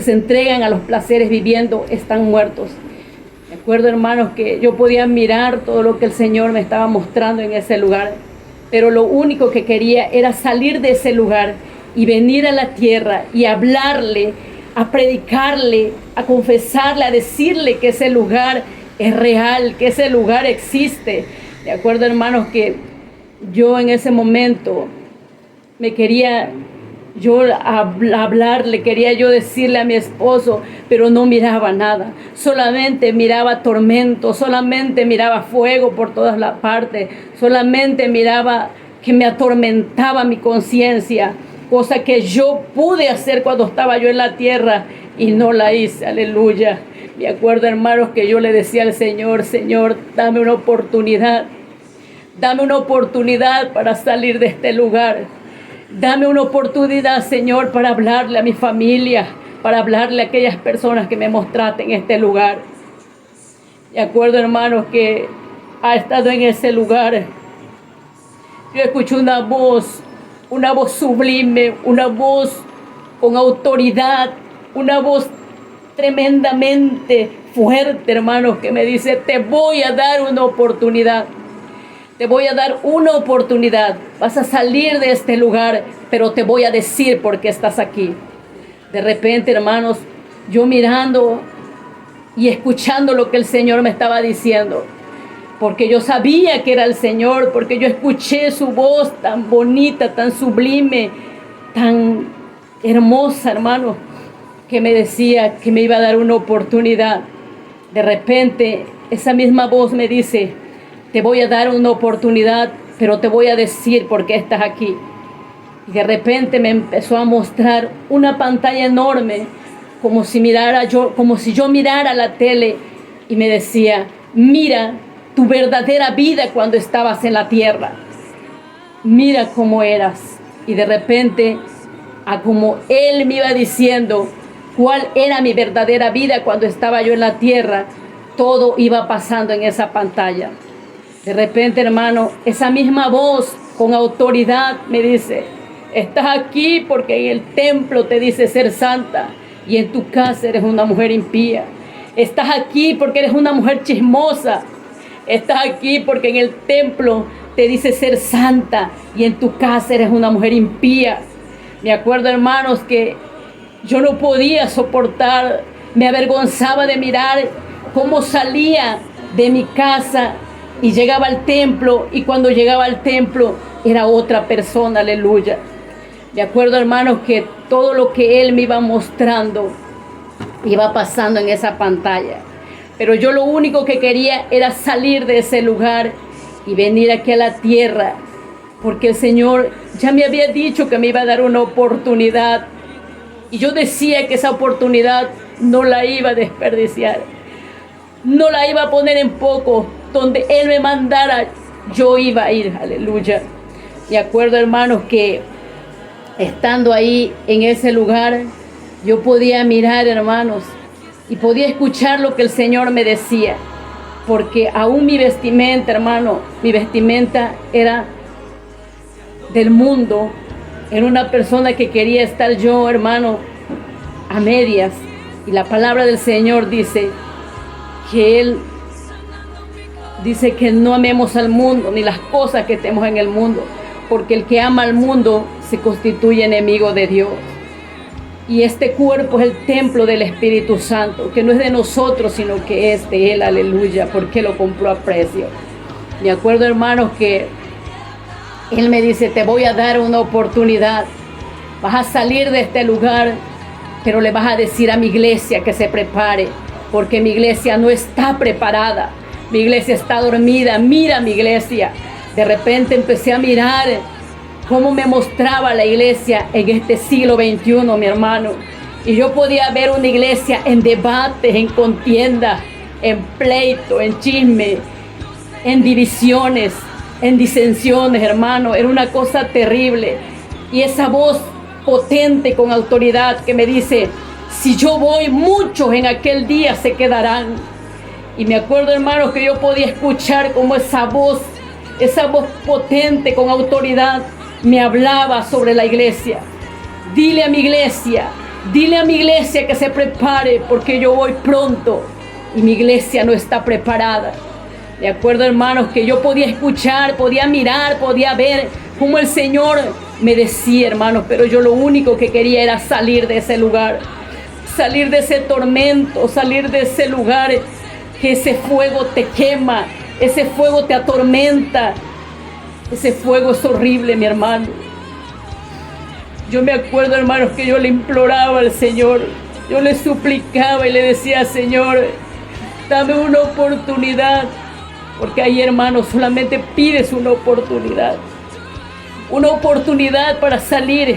se entregan a los placeres viviendo están muertos. Me acuerdo, hermanos, que yo podía mirar todo lo que el Señor me estaba mostrando en ese lugar, pero lo único que quería era salir de ese lugar y venir a la tierra y hablarle, a predicarle, a confesarle, a decirle que ese lugar es real, que ese lugar existe. De acuerdo, hermanos, que yo en ese momento me quería yo hablarle, quería yo decirle a mi esposo, pero no miraba nada, solamente miraba tormento, solamente miraba fuego por todas las partes, solamente miraba que me atormentaba mi conciencia, cosa que yo pude hacer cuando estaba yo en la tierra y no la hice, aleluya. Me acuerdo, hermanos, que yo le decía al Señor, Señor, dame una oportunidad para salir de este lugar. Dame una oportunidad, Señor, para hablarle a mi familia, para hablarle a aquellas personas que me mostraste en este lugar. De acuerdo, hermanos, que ha estado en ese lugar. Yo escuché una voz sublime, una voz con autoridad, una voz tremendamente fuerte, hermanos, que me dice, te voy a dar una oportunidad. Te voy a dar una oportunidad. Vas a salir de este lugar, pero te voy a decir por qué estás aquí. De repente, hermanos, yo mirando y escuchando lo que el Señor me estaba diciendo, porque yo sabía que era el Señor, porque yo escuché su voz tan bonita, tan sublime, tan hermosa, hermano, que me decía que me iba a dar una oportunidad. De repente, esa misma voz me dice, te voy a dar una oportunidad, pero te voy a decir por qué estás aquí. Y de repente me empezó a mostrar una pantalla enorme, como si yo mirara la tele, y me decía, mira tu verdadera vida cuando estabas en la tierra. Mira cómo eras. Y de repente, a como Él me iba diciendo cuál era mi verdadera vida cuando estaba yo en la tierra, todo iba pasando en esa pantalla. De repente, hermano, esa misma voz con autoridad me dice, estás aquí porque en el templo te dice ser santa y en tu casa eres una mujer impía. Estás aquí porque eres una mujer chismosa. Estás aquí porque en el templo te dice ser santa y en tu casa eres una mujer impía. Me acuerdo, hermanos, que yo no podía soportar, me avergonzaba de mirar cómo salía de mi casa y llegaba al templo, y cuando llegaba al templo era otra persona, aleluya. Me acuerdo, hermanos, que todo lo que Él me iba mostrando iba pasando en esa pantalla. Pero yo lo único que quería era salir de ese lugar y venir aquí a la tierra, porque el Señor ya me había dicho que me iba a dar una oportunidad. Y yo decía que esa oportunidad no la iba a desperdiciar, no la iba a poner en poco. Donde Él me mandara, yo iba a ir, aleluya. Me acuerdo, hermanos, que estando ahí en ese lugar, yo podía mirar, hermanos, y podía escuchar lo que el Señor me decía, porque aún mi vestimenta, hermano, mi vestimenta era del mundo. Era una persona que quería estar yo, hermano, a medias. Y la palabra del Señor dice que Él dice que no amemos al mundo ni las cosas que tenemos en el mundo, porque el que ama al mundo se constituye enemigo de Dios. Y este cuerpo es el templo del Espíritu Santo, que no es de nosotros, sino que es de Él, aleluya, porque lo compró a precio. Me acuerdo, hermanos, que Él me dice, te voy a dar una oportunidad, vas a salir de este lugar, pero le vas a decir a mi iglesia que se prepare, porque mi iglesia no está preparada. Mi iglesia está dormida. Mira mi iglesia. De repente empecé a mirar cómo me mostraba la iglesia en este siglo XXI, mi hermano. Y yo podía ver una iglesia en debates, en contiendas, en pleito, en chisme, en divisiones, en disensiones, hermano. Era una cosa terrible. Y esa voz potente con autoridad que me dice, si yo voy, muchos en aquel día se quedarán. Y me acuerdo, hermanos, que yo podía escuchar como esa voz potente con autoridad me hablaba sobre la iglesia. Dile a mi iglesia que se prepare, porque yo voy pronto y mi iglesia no está preparada. Me acuerdo, hermanos, que yo podía escuchar, podía mirar, podía ver cómo el Señor me decía, hermanos, pero yo lo único que quería era salir de ese lugar, salir de ese tormento, salir de ese lugar que ese fuego te quema, Ese fuego te atormenta. Ese fuego es horrible, mi hermano. Yo me acuerdo, hermanos, que yo le imploraba al Señor. Yo le suplicaba y le decía, Señor, dame una oportunidad. Porque ahí, hermanos, solamente pides una oportunidad. Una oportunidad para salir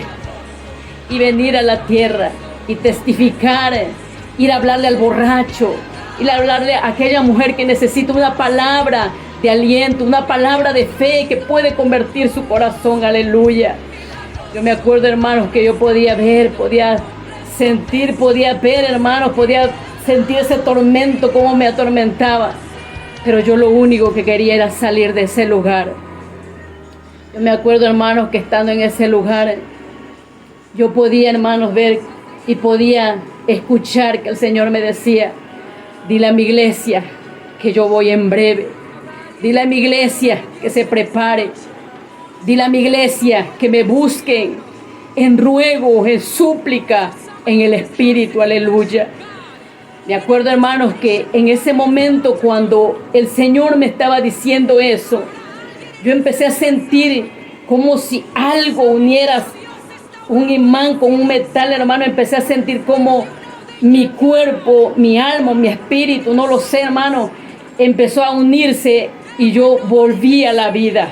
y venir a la tierra y testificar, ir a hablarle al borracho, ir a hablarle a aquella mujer que necesita una palabra de aliento, una palabra de fe que puede convertir su corazón. Aleluya. Yo me acuerdo, hermanos, que yo podía ver, podía sentir, podía ver, hermanos, podía sentir ese tormento, cómo me atormentaba. Pero yo lo único que quería era salir de ese lugar. Yo me acuerdo, hermanos, que estando en ese lugar, yo podía, hermanos, ver y podía escuchar que el Señor me decía, dile a mi iglesia que yo voy en breve. Dile a mi iglesia que se prepare. Dile a mi iglesia que me busquen en ruego, en súplica, en el Espíritu. Aleluya. Me acuerdo, hermanos, que en ese momento cuando el Señor me estaba diciendo eso, yo empecé a sentir como si algo uniera un imán con un metal, hermano. Empecé a sentir como mi cuerpo, mi alma, mi espíritu, no lo sé, hermano, empezó a unirse y yo volví a la vida.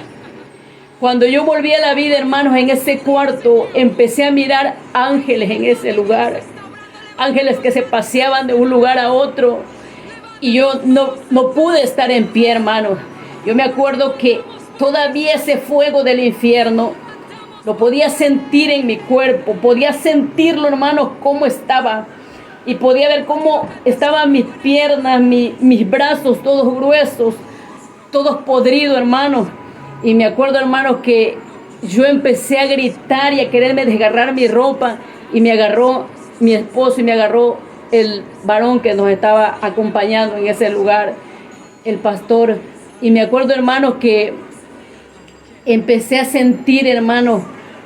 Cuando yo volví a la vida, hermanos, en ese cuarto, empecé a mirar ángeles en ese lugar. Ángeles que se paseaban de un lugar a otro. Y yo no pude estar en pie, hermano. Yo me acuerdo que todavía ese fuego del infierno lo podía sentir en mi cuerpo. Podía sentirlo, hermano, cómo estaba. Y podía ver cómo estaban mis piernas, mis brazos todos gruesos, todos podridos, hermano. Y me acuerdo, hermano, que yo empecé a gritar y a quererme desgarrar mi ropa. Y me agarró mi esposo y me agarró el varón que nos estaba acompañando en ese lugar, el pastor. Y me acuerdo, hermano, que empecé a sentir, hermano,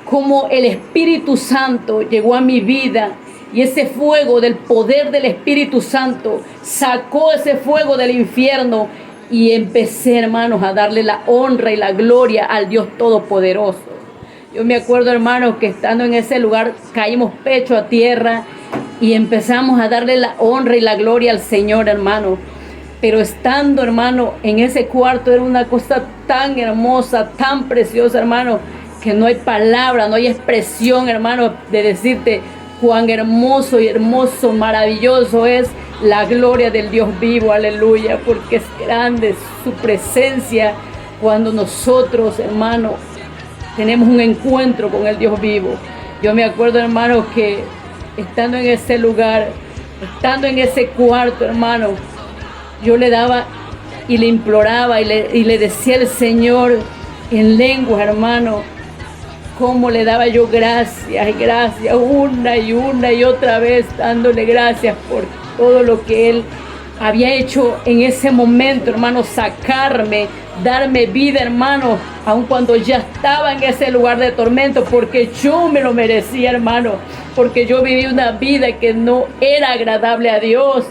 cómo el Espíritu Santo llegó a mi vida. Y ese fuego del poder del Espíritu Santo sacó ese fuego del infierno. Y empecé, hermanos, a darle la honra y la gloria al Dios Todopoderoso. Yo me acuerdo, hermanos, que estando en ese lugar caímos pecho a tierra y empezamos a darle la honra y la gloria al Señor, hermano. Pero estando, hermano, en ese cuarto era una cosa tan hermosa, tan preciosa, hermano, que no hay palabra, no hay expresión, hermano, de decirte cuán hermoso y hermoso, maravilloso es la gloria del Dios vivo. Aleluya, porque es grande su presencia cuando nosotros, hermano, tenemos un encuentro con el Dios vivo. Yo me acuerdo, hermano, que estando en ese lugar, estando en ese cuarto, hermano, yo le daba y le imploraba y le decía al Señor en lengua, hermano, cómo le daba yo gracias y gracias, una y otra vez, dándole gracias por todo lo que Él había hecho en ese momento, hermano, sacarme, darme vida, hermano, aun cuando ya estaba en ese lugar de tormento, porque yo me lo merecía, hermano, porque yo viví una vida que no era agradable a Dios.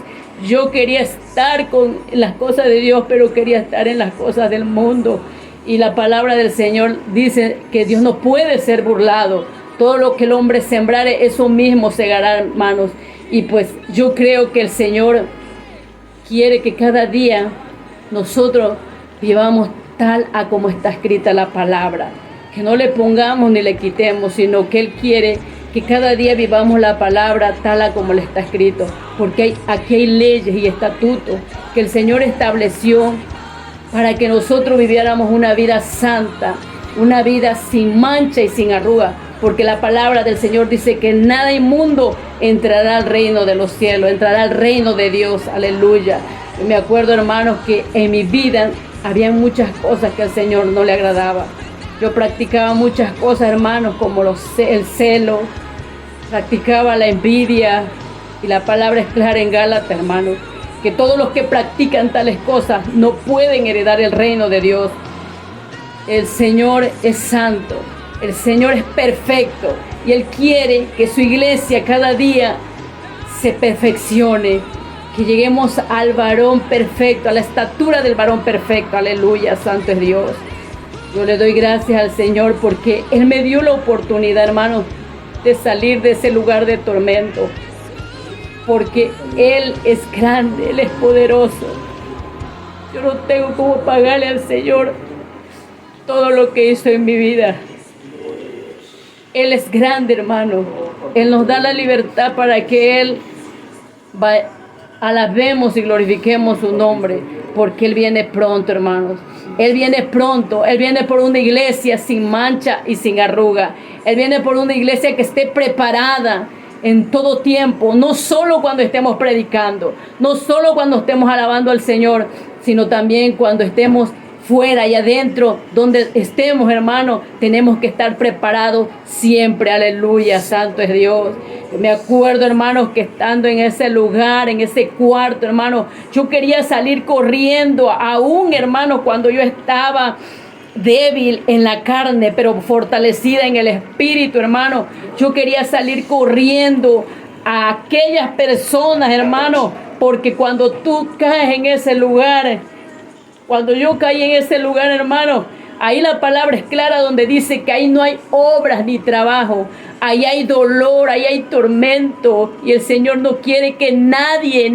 Yo quería estar con las cosas de Dios, pero quería estar en las cosas del mundo. Y la palabra del Señor dice que Dios no puede ser burlado. Todo lo que el hombre sembrare, eso mismo segará, hermanos. Y pues yo creo que el Señor quiere que cada día nosotros vivamos tal a como está escrita la palabra. Que no le pongamos ni le quitemos, sino que Él quiere que cada día vivamos la palabra tal a como le está escrito. Porque aquí hay leyes y estatutos que el Señor estableció para que nosotros viviéramos una vida santa, una vida sin mancha y sin arruga. Porque la palabra del Señor dice que nada inmundo entrará al reino de los cielos, entrará al reino de Dios. Aleluya. Yo me acuerdo, hermanos, que en mi vida había muchas cosas que al Señor no le agradaba. Yo practicaba muchas cosas, hermanos, como el celo, practicaba la envidia. Y la palabra es clara en Gálatas, hermanos, que todos los que practican tales cosas no pueden heredar el reino de Dios. El Señor es santo. El Señor es perfecto y Él quiere que su iglesia cada día se perfeccione, que lleguemos al varón perfecto, a la estatura del varón perfecto. Aleluya, santo es Dios. Yo le doy gracias al Señor porque Él me dio la oportunidad, hermanos, de salir de ese lugar de tormento. Porque Él es grande, Él es poderoso. Yo no tengo cómo pagarle al Señor todo lo que hizo en mi vida. Él es grande, hermano. Él nos da la libertad para que Él alabemos y glorifiquemos su nombre, porque Él viene pronto, hermanos. Él viene pronto. Él viene por una iglesia sin mancha y sin arruga. Él viene por una iglesia que esté preparada en todo tiempo, no solo cuando estemos predicando, no solo cuando estemos alabando al Señor, sino también cuando estemos fuera y adentro, donde estemos, hermano, tenemos que estar preparados siempre. Aleluya, santo es Dios. Yo me acuerdo, hermanos, que estando en ese lugar, en ese cuarto, hermano, yo quería salir corriendo, aún, hermano, cuando yo estaba débil en la carne, pero fortalecida en el espíritu, hermano. Yo quería salir corriendo a aquellas personas, hermano, porque cuando tú caes en ese lugar, cuando yo caí en ese lugar, hermano, ahí la palabra es clara donde dice que ahí no hay obras ni trabajo. Ahí hay dolor, ahí hay tormento. Y el Señor no quiere que nadie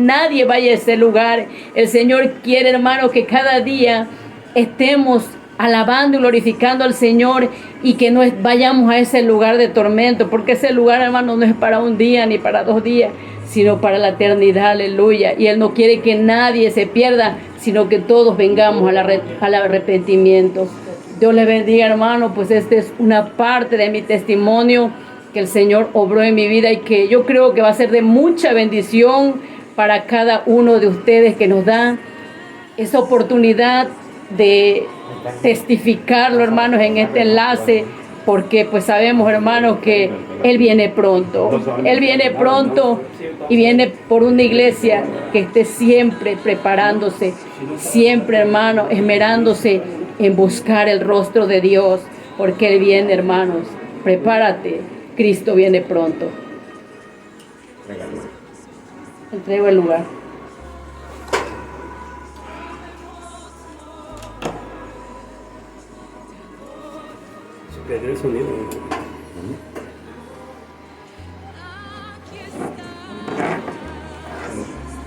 vaya a ese lugar. El Señor quiere, hermano, que cada día estemos alabando y glorificando al Señor y que no vayamos a ese lugar de tormento. Porque ese lugar, hermano, no es para un día ni para 2 días, sino para la eternidad. Aleluya. Y Él no quiere que nadie se pierda, sino que todos vengamos al arrepentimiento. Dios les bendiga, hermano. Pues esta es una parte de mi testimonio que el Señor obró en mi vida y que yo creo que va a ser de mucha bendición para cada uno de ustedes, que nos da esa oportunidad de testificarlo, hermanos, en este enlace, porque pues sabemos, hermanos, que Él viene pronto. Él viene pronto y viene por una iglesia que esté siempre preparándose, siempre, hermano, esmerándose en buscar el rostro de Dios, porque Él viene, hermanos. Prepárate, Cristo viene pronto. Entrego el lugar. El sonido.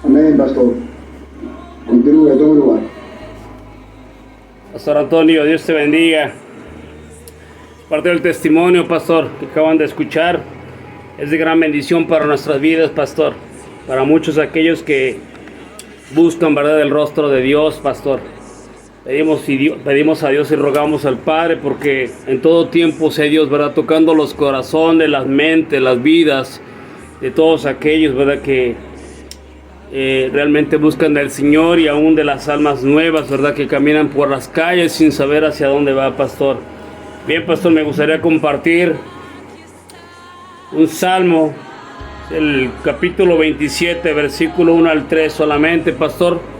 Amén, pastor. Continúe, tome lugar. Pastor Antonio, Dios te bendiga. Parte del testimonio, pastor, que acaban de escuchar, es de gran bendición para nuestras vidas, pastor. Para muchos aquellos que buscan, verdad, el rostro de Dios, pastor. Pedimos a Dios y rogamos al Padre, porque en todo tiempo sea Dios, verdad, tocando los corazones, las mentes, las vidas de todos aquellos, verdad, que realmente buscan del Señor, y aún de las almas nuevas, verdad, que caminan por las calles sin saber hacia dónde va, pastor. Bien, pastor, me gustaría compartir un salmo, el capítulo 27, versículo 1 al 3 solamente, pastor.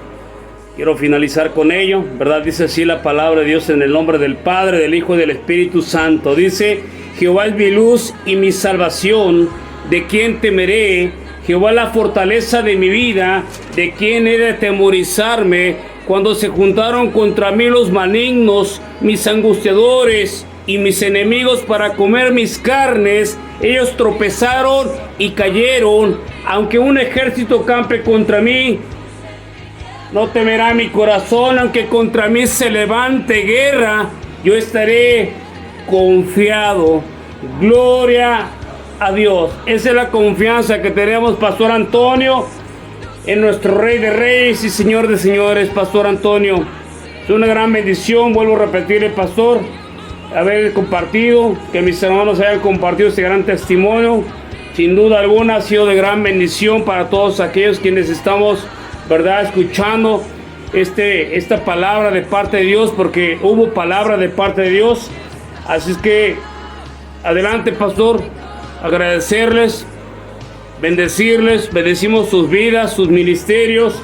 Quiero finalizar con ello, ¿verdad? Dice así la palabra de Dios, en el nombre del Padre, del Hijo y del Espíritu Santo. Dice: Jehová es mi luz y mi salvación, ¿de quién temeré? Jehová es la fortaleza de mi vida, ¿de quién he de atemorizarme? Cuando se juntaron contra mí los malignos, mis angustiadores y mis enemigos para comer mis carnes, ellos tropezaron y cayeron. Aunque un ejército campe contra mí, no temerá mi corazón. Aunque contra mí se levante guerra, yo estaré confiado. Gloria a Dios. Esa es la confianza que tenemos, Pastor Antonio, en nuestro Rey de Reyes y Señor de Señores, Pastor Antonio. Es una gran bendición, vuelvo a repetirle, pastor, haber compartido, que mis hermanos hayan compartido este gran testimonio. Sin duda alguna ha sido de gran bendición para todos aquellos quienes estamos, verdad, escuchando esta palabra de parte de Dios, porque hubo palabra de parte de Dios. Así es que adelante, pastor, agradecerles, bendecirles, bendecimos sus vidas, sus ministerios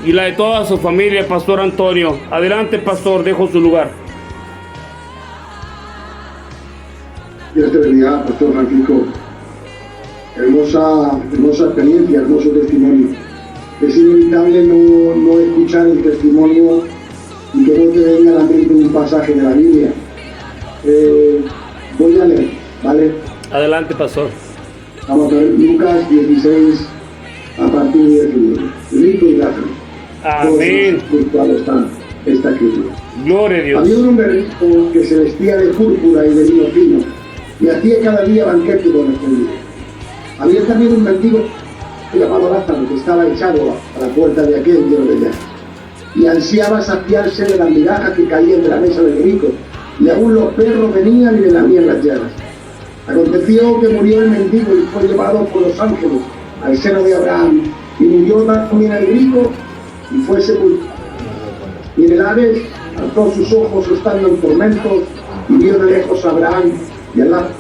y la de toda su familia, Pastor Antonio. Adelante, pastor, dejo su lugar. Dios te bendiga, Pastor Francisco. Hermosa experiencia, hermoso testimonio. es inevitable no escuchar el testimonio y que no te venga a la mente un pasaje de la Biblia. Voy a leer, ¿vale? Adelante, pastor. Vamos a ver Lucas 16, a partir de 19. Rico y Lázaro. Amén. Justo está esta escritura. Gloria a Dios. Había un hombre rico que se vestía de púrpura y de vino fino y hacía cada día banquete con los convidados. Había también un mendigo llamado Lázaro que estaba echado a la puerta de aquel lleno de llagas y ansiaba saciarse de las migajas que caían de la mesa del rico, y aún los perros venían y le lamían las llagas. Aconteció que murió el mendigo y fue llevado por los ángeles al seno de Abraham, y murió también el rico y fue sepultado. Y en el Hades alzó sus ojos estando en tormentos y vio de lejos a Abraham y a Lázaro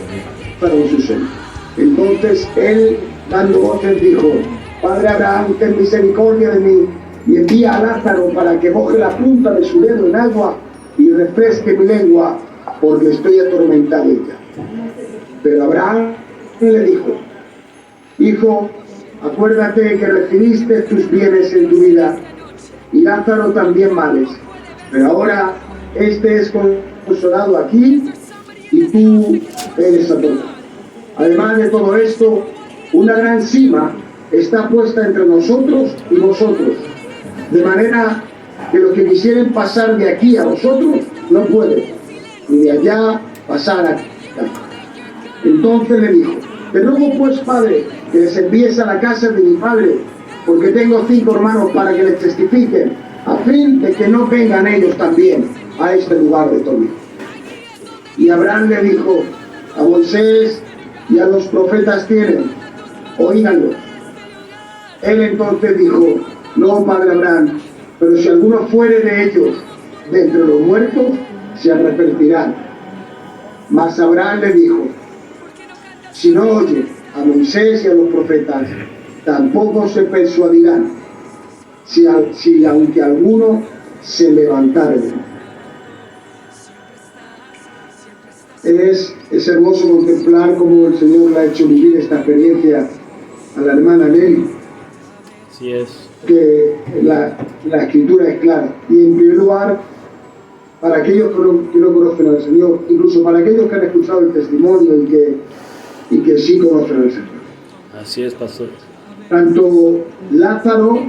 en su seno. Entonces él, dando voces, dijo: Padre Abraham, ten misericordia de mí y envía a Lázaro para que moje la punta de su dedo en agua y refresque mi lengua, porque estoy atormentado ya. Pero Abraham le dijo: Hijo, acuérdate que recibiste tus bienes en tu vida y Lázaro también males, pero ahora este es consolado aquí y tú eres atormentado. Además de todo esto, una gran sima está puesta entre nosotros y vosotros, de manera que los que quisieren pasar de aquí a vosotros no pueden, ni de allá pasar acá. Entonces le dijo: Te ruego pues, padre, que les envíes a la casa de mi padre, porque tengo 5 hermanos para que les testifiquen, a fin de que no vengan ellos también a este lugar de tormento. Y Abraham le dijo: A Moisés y a los profetas tienen, oíganlos. Él entonces dijo: No, padre Abraham, pero si alguno fuere de ellos de entre los muertos, se arrepentirán. Mas Abraham le dijo: Si no oye a Moisés y a los profetas, tampoco se persuadirán, si aunque alguno se levantare. Es hermoso contemplar cómo el Señor le ha hecho vivir esta experiencia a la hermana Nelly. Así es. Que la escritura es clara. Y en primer lugar, para aquellos que no conocen al Señor, incluso para aquellos que han escuchado el testimonio y que sí conocen al Señor. Así es, pastor. Tanto Lázaro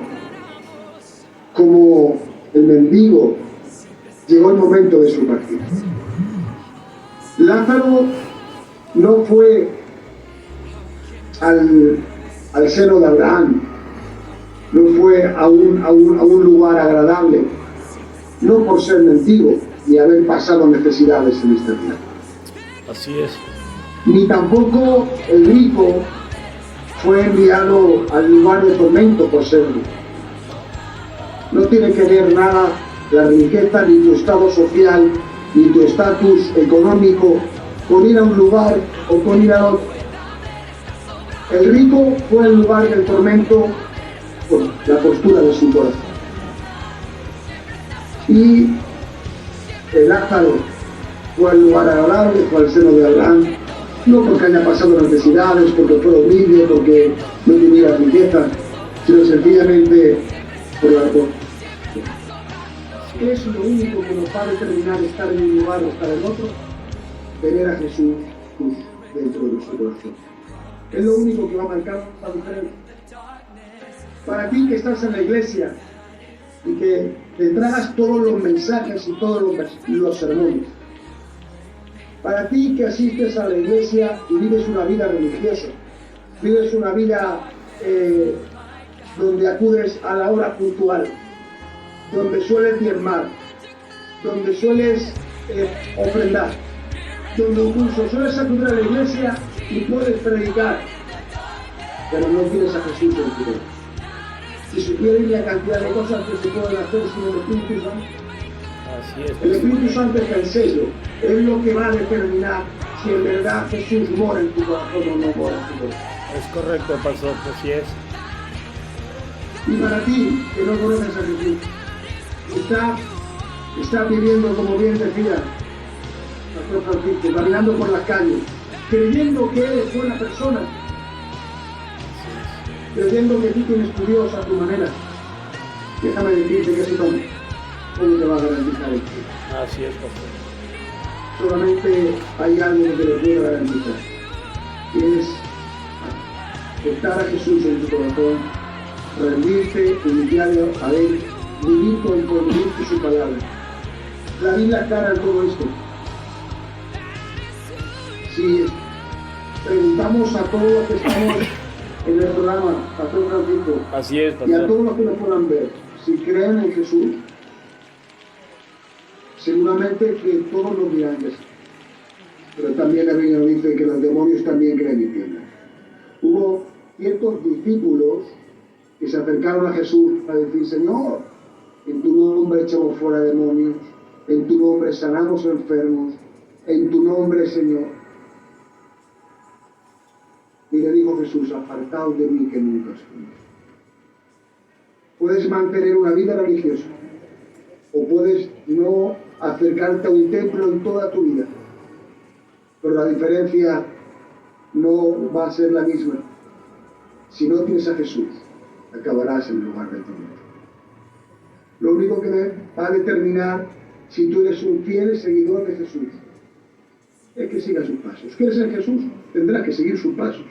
como el mendigo llegó el momento de su partida. Lázaro no fue al seno de Abraham, no fue a un lugar agradable, no por ser mendigo ni haber pasado necesidades en esta vida. Así es. Ni tampoco el rico fue enviado al lugar de tormento por ser rico. No tiene que ver nada la riqueza, ni tu estado social, ni tu estatus económico con ir a un lugar o con ir a otro. El rico fue al lugar del tormento por la postura de su corazón. Y el Lázaro fue al lugar agradable, fue al seno de Abraham, no porque haya pasado necesidades, porque fuera humilde, porque no tuviera riqueza, sino sencillamente por la cosa. ¿Qué es lo único que nos va a determinar estar en un lugar o estar en otro? Tener a Jesús dentro de nuestro corazón. Es lo único que va a marcar la diferencia. Para ti que estás en la iglesia y que te tragas todos los mensajes y todos los sermones, para ti que asistes a la iglesia y vives una vida religiosa, vives una vida donde acudes a la hora puntual, donde sueles diezmar, donde sueles ofrendar, donde incluso sueles acudir a la iglesia y puedes predicar, pero no tienes a Jesús en tu vida. Si supieran la cantidad de cosas que se pueden hacer sin el Espíritu Santo. Así es. El Espíritu Santo es el sello, es lo que va a determinar si en verdad Jesús mora en tu corazón o no mora en tu corazón. Es correcto, pastor, así es. Y para ti, que no conoces a Jesús, estás viviendo, como bien decía Pastor Francisco, caminando por las calles, creyendo que eres buena persona, creyendo que tú tienes tu Dios a tu manera, déjame decirte que ese don, ¿cómo te va a garantizar el cielo? Así es, pastor. Solamente hay algo que te lo puede garantizar, y es aceptar a Jesús en tu corazón, rendirte, humillarte a Él, vivir por vivir su palabra. La Biblia aclara todo esto. Si preguntamos a todos los que estamos en el programa, Pastor Francisco, Así es, y a pastor. todos los que nos puedan ver, si creen en Jesús, seguramente que todos nos dirán que sí. Pero también la Biblia nos dice que los demonios también creen y tiemblan. Hubo ciertos discípulos que se acercaron a Jesús a decir: Señor, en tu nombre echamos fuera demonios, en tu nombre sanamos enfermos, en tu nombre, Señor. Y le dijo Jesús: apartaos de mí, que nunca os conozco. Puedes mantener una vida religiosa, o puedes no acercarte a un templo en toda tu vida, pero la diferencia no va a ser la misma. Si no tienes a Jesús, acabarás en el lugar del tormento. Lo único que va a determinar si tú eres un fiel seguidor de Jesús es que sigas sus pasos. ¿Crees en Jesús? Tendrás que seguir sus pasos.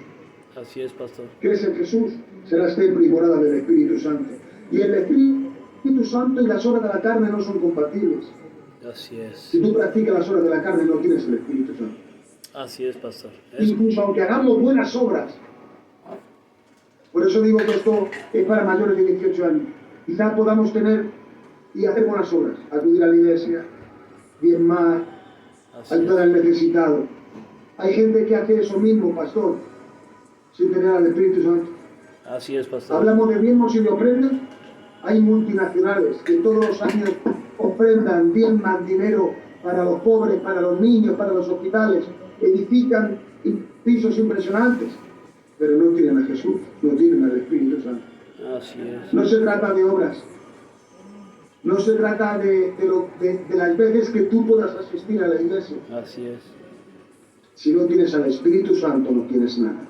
Así es, pastor. ¿Crees en Jesús? Serás templo y morada del Espíritu Santo. Y el Espíritu Santo y las obras de la carne no son compatibles. Así es. Si tú practicas las obras de la carne, no tienes el Espíritu Santo. Así es, pastor. Incluso aunque hagamos buenas obras. Por eso digo que esto es para mayores de 18 años. Quizá podamos tener y hacer buenas obras, acudir a la iglesia, diezmar, ayudar al necesitado. Hay gente que hace eso mismo, pastor, sin tener al Espíritu Santo. Así es, pastor. Hablamos de diezmos y de ofrendas. Hay multinacionales que todos los años ofrendan, diezman dinero para los pobres, para los niños, para los hospitales, edifican pisos impresionantes, pero no tienen a Jesús, no tienen al Espíritu Santo. Así es. No se trata de obras, no se trata de las veces que tú puedas asistir a la iglesia. Así es. Si no tienes al Espíritu Santo, no tienes nada.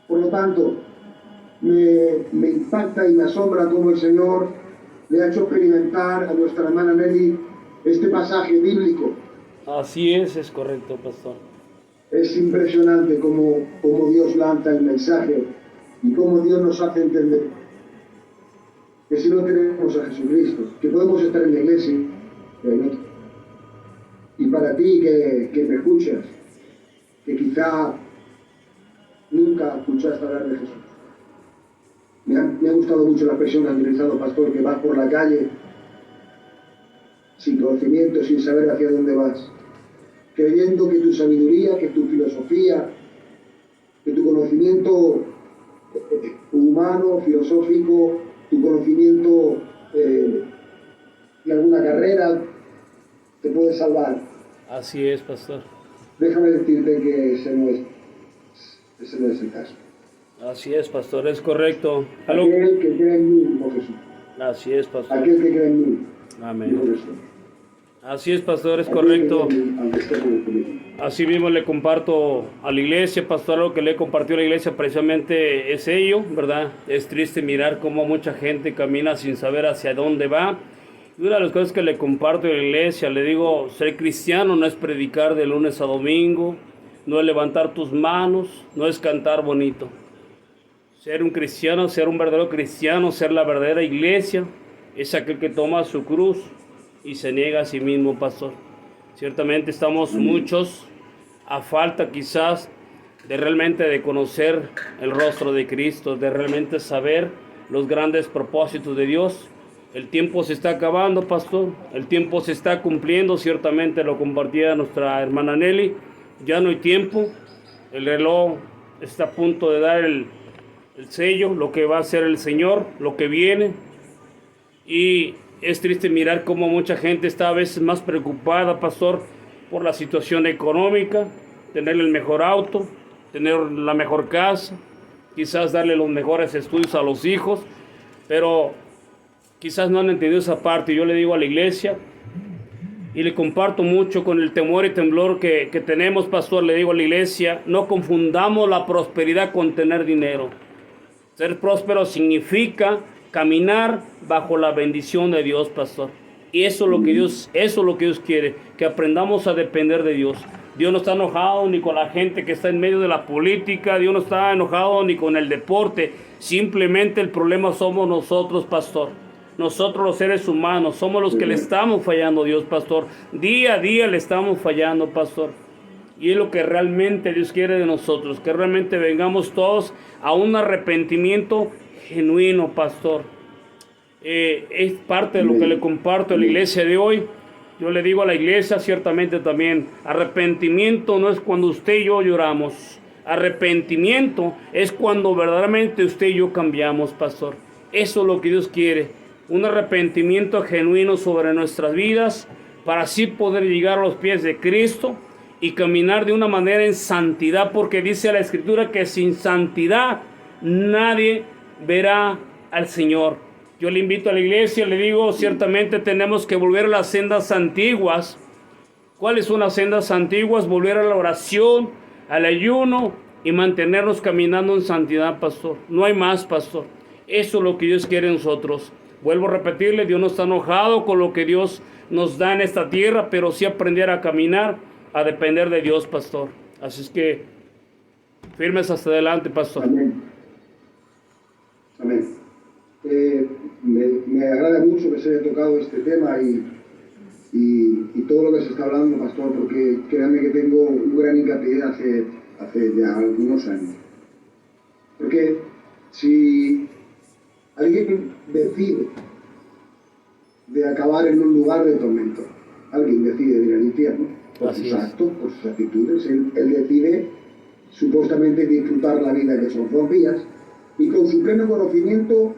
Por lo tanto, me impacta y me asombra cómo el Señor le ha hecho experimentar a nuestra hermana Nelly este pasaje bíblico. Así es correcto, pastor. Es impresionante cómo Dios lanza el mensaje y cómo Dios nos hace entender que si no tenemos a Jesucristo, que podemos estar en la iglesia, pero hay otro. Y para ti que me escuchas, que quizá nunca escuchaste hablar de Jesús. Me ha gustado mucho la expresión que ha utilizado, pastor, que vas por la calle sin conocimiento, sin saber hacia dónde vas, creyendo que tu sabiduría, que tu filosofía, que tu conocimiento humano, filosófico, tu conocimiento de alguna carrera te puede salvar. Así es, pastor. Déjame decirte que ese no es el caso. Así es, pastor, es correcto. Aquel que cree en mí, dijo Jesús. Así es, pastor. Aquel que cree en mí, dijo Amén. Jesús. Así es, pastor, es Aquel correcto. que cree en mí, aunque esté conmigo. Así mismo le comparto a la iglesia, pastor, lo que le compartió a la iglesia precisamente es ello, ¿verdad? Es triste mirar cómo mucha gente camina sin saber hacia dónde va. Y una de las cosas que le comparto a la iglesia, le digo, ser cristiano no es predicar de lunes a domingo, no es levantar tus manos, no es cantar bonito. Ser un cristiano, ser un verdadero cristiano, ser la verdadera iglesia, es aquel que toma su cruz y se niega a sí mismo, pastor. Ciertamente estamos muchos a falta quizás de realmente de conocer el rostro de Cristo, de realmente saber los grandes propósitos de Dios. El tiempo se está acabando, pastor. El tiempo se está cumpliendo. Ciertamente lo compartía nuestra hermana Nelly. Ya no hay tiempo. El reloj está a punto de dar el sello, lo que va a hacer el Señor, lo que viene. Y es triste mirar cómo mucha gente está a veces más preocupada, pastor, por la situación económica, tener el mejor auto, tener la mejor casa, quizás darle los mejores estudios a los hijos, pero quizás no han entendido esa parte. Yo le digo a la iglesia, y le comparto mucho con el temor y temblor que tenemos, pastor. Le digo a la iglesia, no confundamos la prosperidad con tener dinero. Ser próspero significa caminar bajo la bendición de Dios, pastor. Y eso es lo que Dios quiere, que aprendamos a depender de Dios. Dios no está enojado ni con la gente que está en medio de la política, Dios no está enojado ni con el deporte. Simplemente el problema somos nosotros, pastor. Nosotros los seres humanos somos los que le estamos fallando a Dios, pastor. Día a día le estamos fallando, pastor. Y es lo que realmente Dios quiere de nosotros, que realmente vengamos todos a un arrepentimiento genuino, pastor. Es parte de lo que le comparto a la iglesia de hoy. Yo le digo a la iglesia ciertamente también, arrepentimiento no es cuando usted y yo lloramos. Arrepentimiento es cuando verdaderamente usted y yo cambiamos, pastor. Eso es lo que Dios quiere. Un arrepentimiento genuino sobre nuestras vidas para así poder llegar a los pies de Cristo y caminar de una manera en santidad, porque dice la Escritura que sin santidad nadie verá al Señor. Yo le invito a la iglesia, le digo, ciertamente tenemos que volver a las sendas antiguas. ¿Cuáles son las sendas antiguas? Volver a la oración, al ayuno y mantenernos caminando en santidad, pastor. No hay más, pastor. Eso es lo que Dios quiere en nosotros. Vuelvo a repetirle, Dios no está enojado con lo que Dios nos da en esta tierra, pero sí aprender a caminar, a depender de Dios, pastor. Así es que firmes hasta adelante, pastor. Amén. Amén. Me agrada mucho que se haya tocado este tema y todo lo que se está hablando, pastor, porque créanme que tengo un gran hincapié hace ya algunos años. Porque si alguien decide de acabar en un lugar de tormento, alguien decide ir al infierno, por sus actos, por sus actitudes, él decide supuestamente disfrutar la vida que son 2 días y con su pleno conocimiento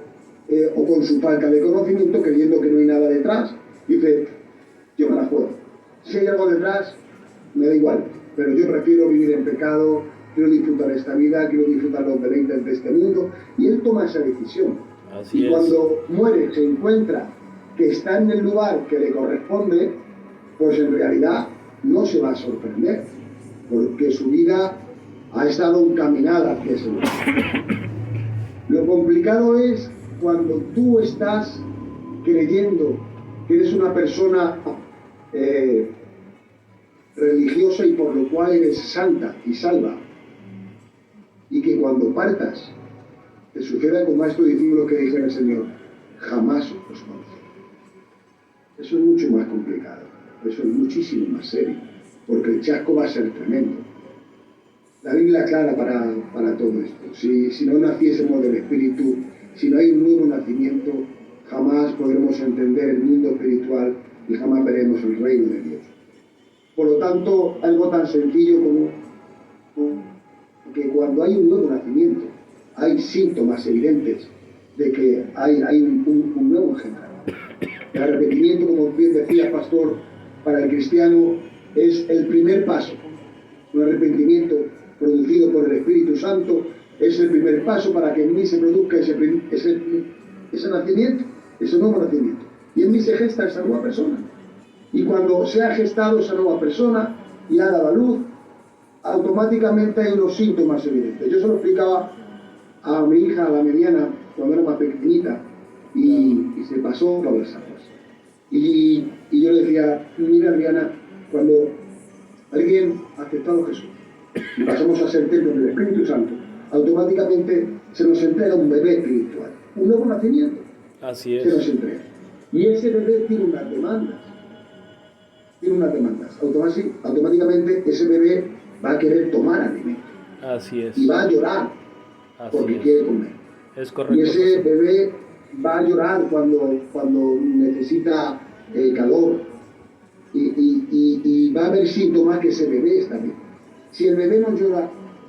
o con su falta de conocimiento, creyendo que no hay nada detrás, dice, yo me la juego. Si hay algo detrás, me da igual, pero yo prefiero vivir en pecado, quiero disfrutar esta vida, quiero disfrutar los deleites de este mundo, y él toma esa decisión. Así y cuando muere, se encuentra que está en el lugar que le corresponde, pues en realidad no se va a sorprender, porque su vida ha estado encaminada hacia ese lugar. Lo complicado es cuando tú estás creyendo que eres una persona religiosa y por lo cual eres santa y salva, y que cuando partas te suceda como a estos discípulos que dijeron al Señor, jamás os conocí. Eso es mucho más complicado, eso es muchísimo más serio, porque el chasco va a ser tremendo. La Biblia aclara para todo esto. Si no naciésemos del Espíritu, si no hay un nuevo nacimiento, jamás podremos entender el mundo espiritual y jamás veremos el reino de Dios. Por lo tanto, algo tan sencillo como que cuando hay un nuevo nacimiento, hay síntomas evidentes de que hay un nuevo engendro. El arrepentimiento, como bien decía pastor, para el cristiano es el primer paso. Un arrepentimiento producido por el Espíritu Santo es el primer paso para que en mí se produzca ese nacimiento, ese nuevo nacimiento. Y en mí se gesta esa nueva persona. Y cuando se ha gestado esa nueva persona y ha dado a luz, automáticamente hay unos síntomas evidentes. Yo se lo explicaba a mi hija, a la mediana, cuando era más pequeñita, y se pasó por las aguas. Y yo le decía, mira Adriana, cuando alguien ha aceptado a Jesús y pasamos a ser templo del Espíritu Santo, automáticamente se nos entrega un bebé espiritual, un nuevo nacimiento. Así es. Se nos entrega. Y ese bebé tiene unas demandas. Automáticamente ese bebé va a querer tomar alimento. Así es. Y va a llorar porque quiere comer. Es correcto. Y ese bebé va a llorar cuando necesita calor. Y va a haber síntomas que ese bebé está bien. Si el bebé no llora,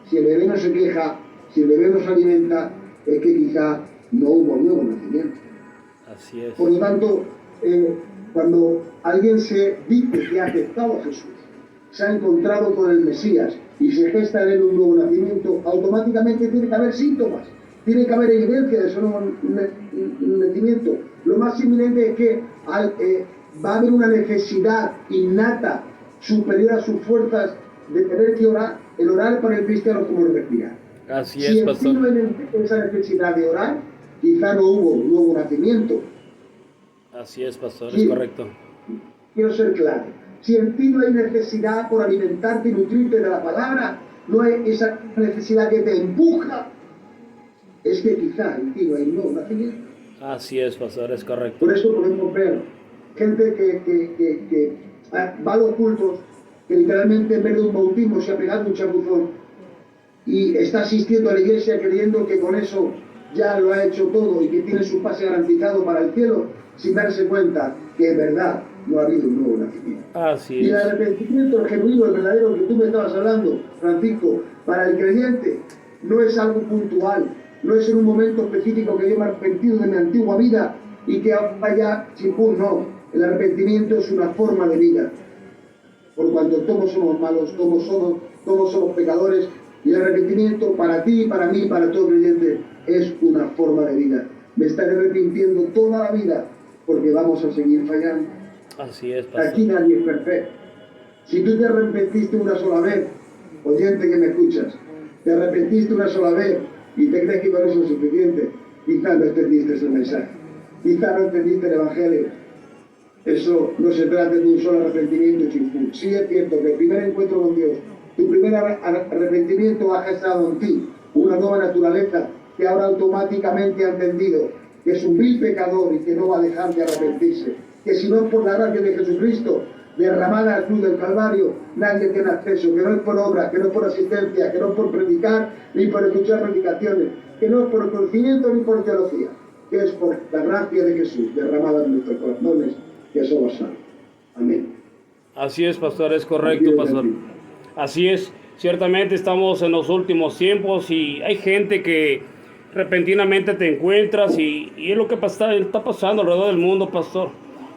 si el bebé no se queja, si el bebé no se alimenta, es que quizá no hubo nuevo nacimiento. Así es. Por lo tanto, cuando alguien se dice que ha aceptado a Jesús, se ha encontrado con el Mesías y se gesta en él un nuevo nacimiento, automáticamente tiene que haber síntomas, tiene que haber evidencia de ese nuevo nacimiento. Lo más inminente es que va a haber una necesidad innata, superior a sus fuerzas, de tener que orar. El orar para el cristiano es como el respirar. Así Si es, en ti no pastor. hay esa necesidad de orar, quizá no hubo un nuevo nacimiento. Así es, pastor, es Sí. correcto. Quiero ser claro. Si en ti no hay necesidad por alimentarte y nutrirte de la palabra, no hay esa necesidad que te empuja, es que quizá en ti no hay un nuevo nacimiento. Así es, pastor, es correcto. Por eso podemos ver gente que va a los cultos, que literalmente en vez de un bautismo se ha pegado un chapuzón y está asistiendo a la iglesia creyendo que con eso ya lo ha hecho todo y que tiene su pase garantizado para el cielo, sin darse cuenta que en verdad no ha habido un nuevo nacimiento. Así Y el es. arrepentimiento, el genuino, el verdadero que tú me estabas hablando, Francisco, para el creyente no es algo puntual, no es en un momento específico que yo me he arrepentido de mi antigua vida y que ahora ya chimpún, no. El arrepentimiento es una forma de vida. Por cuanto todos somos malos, todos somos pecadores, y el arrepentimiento para ti, para mí, para todo creyente, es una forma de vida. Me estaré arrepintiendo toda la vida porque vamos a seguir fallando. Así es, Aquí pastor. nadie es perfecto. Si tú te arrepentiste una sola vez, oyente que me escuchas, te arrepentiste una sola vez y te crees que con eso es suficiente, quizás no entendiste el mensaje, quizás no entendiste el Evangelio. Eso no se trata de un solo arrepentimiento chimpún. Sí es cierto que el primer encuentro con Dios, tu primer arrepentimiento ha gestado en ti una nueva naturaleza que ahora automáticamente ha entendido que es un vil pecador y que no va a dejar de arrepentirse, que si no es por la gracia de Jesucristo derramada al cruz del Calvario, nadie tiene acceso, que no es por obra, que no es por asistencia, que no es por predicar ni por escuchar predicaciones, que no es por conocimiento ni por teología, que es por la gracia de Jesús derramada en nuestros corazones, que somos salvos. Amén. Así es, pastor, es correcto, pastor. Así es, ciertamente estamos en los últimos tiempos y hay gente que repentinamente te encuentras y es lo que está pasando alrededor del mundo, pastor.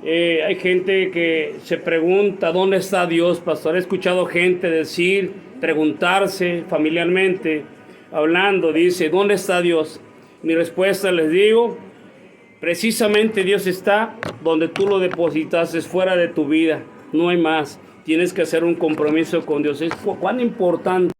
Hay gente que se pregunta dónde está Dios, pastor. He escuchado gente decir, preguntarse familiarmente, hablando, dice, ¿dónde está Dios? Mi respuesta les digo, precisamente Dios está donde tú lo depositaste, fuera de tu vida, no hay más. Tienes que hacer un compromiso con Dios. Es cuán importante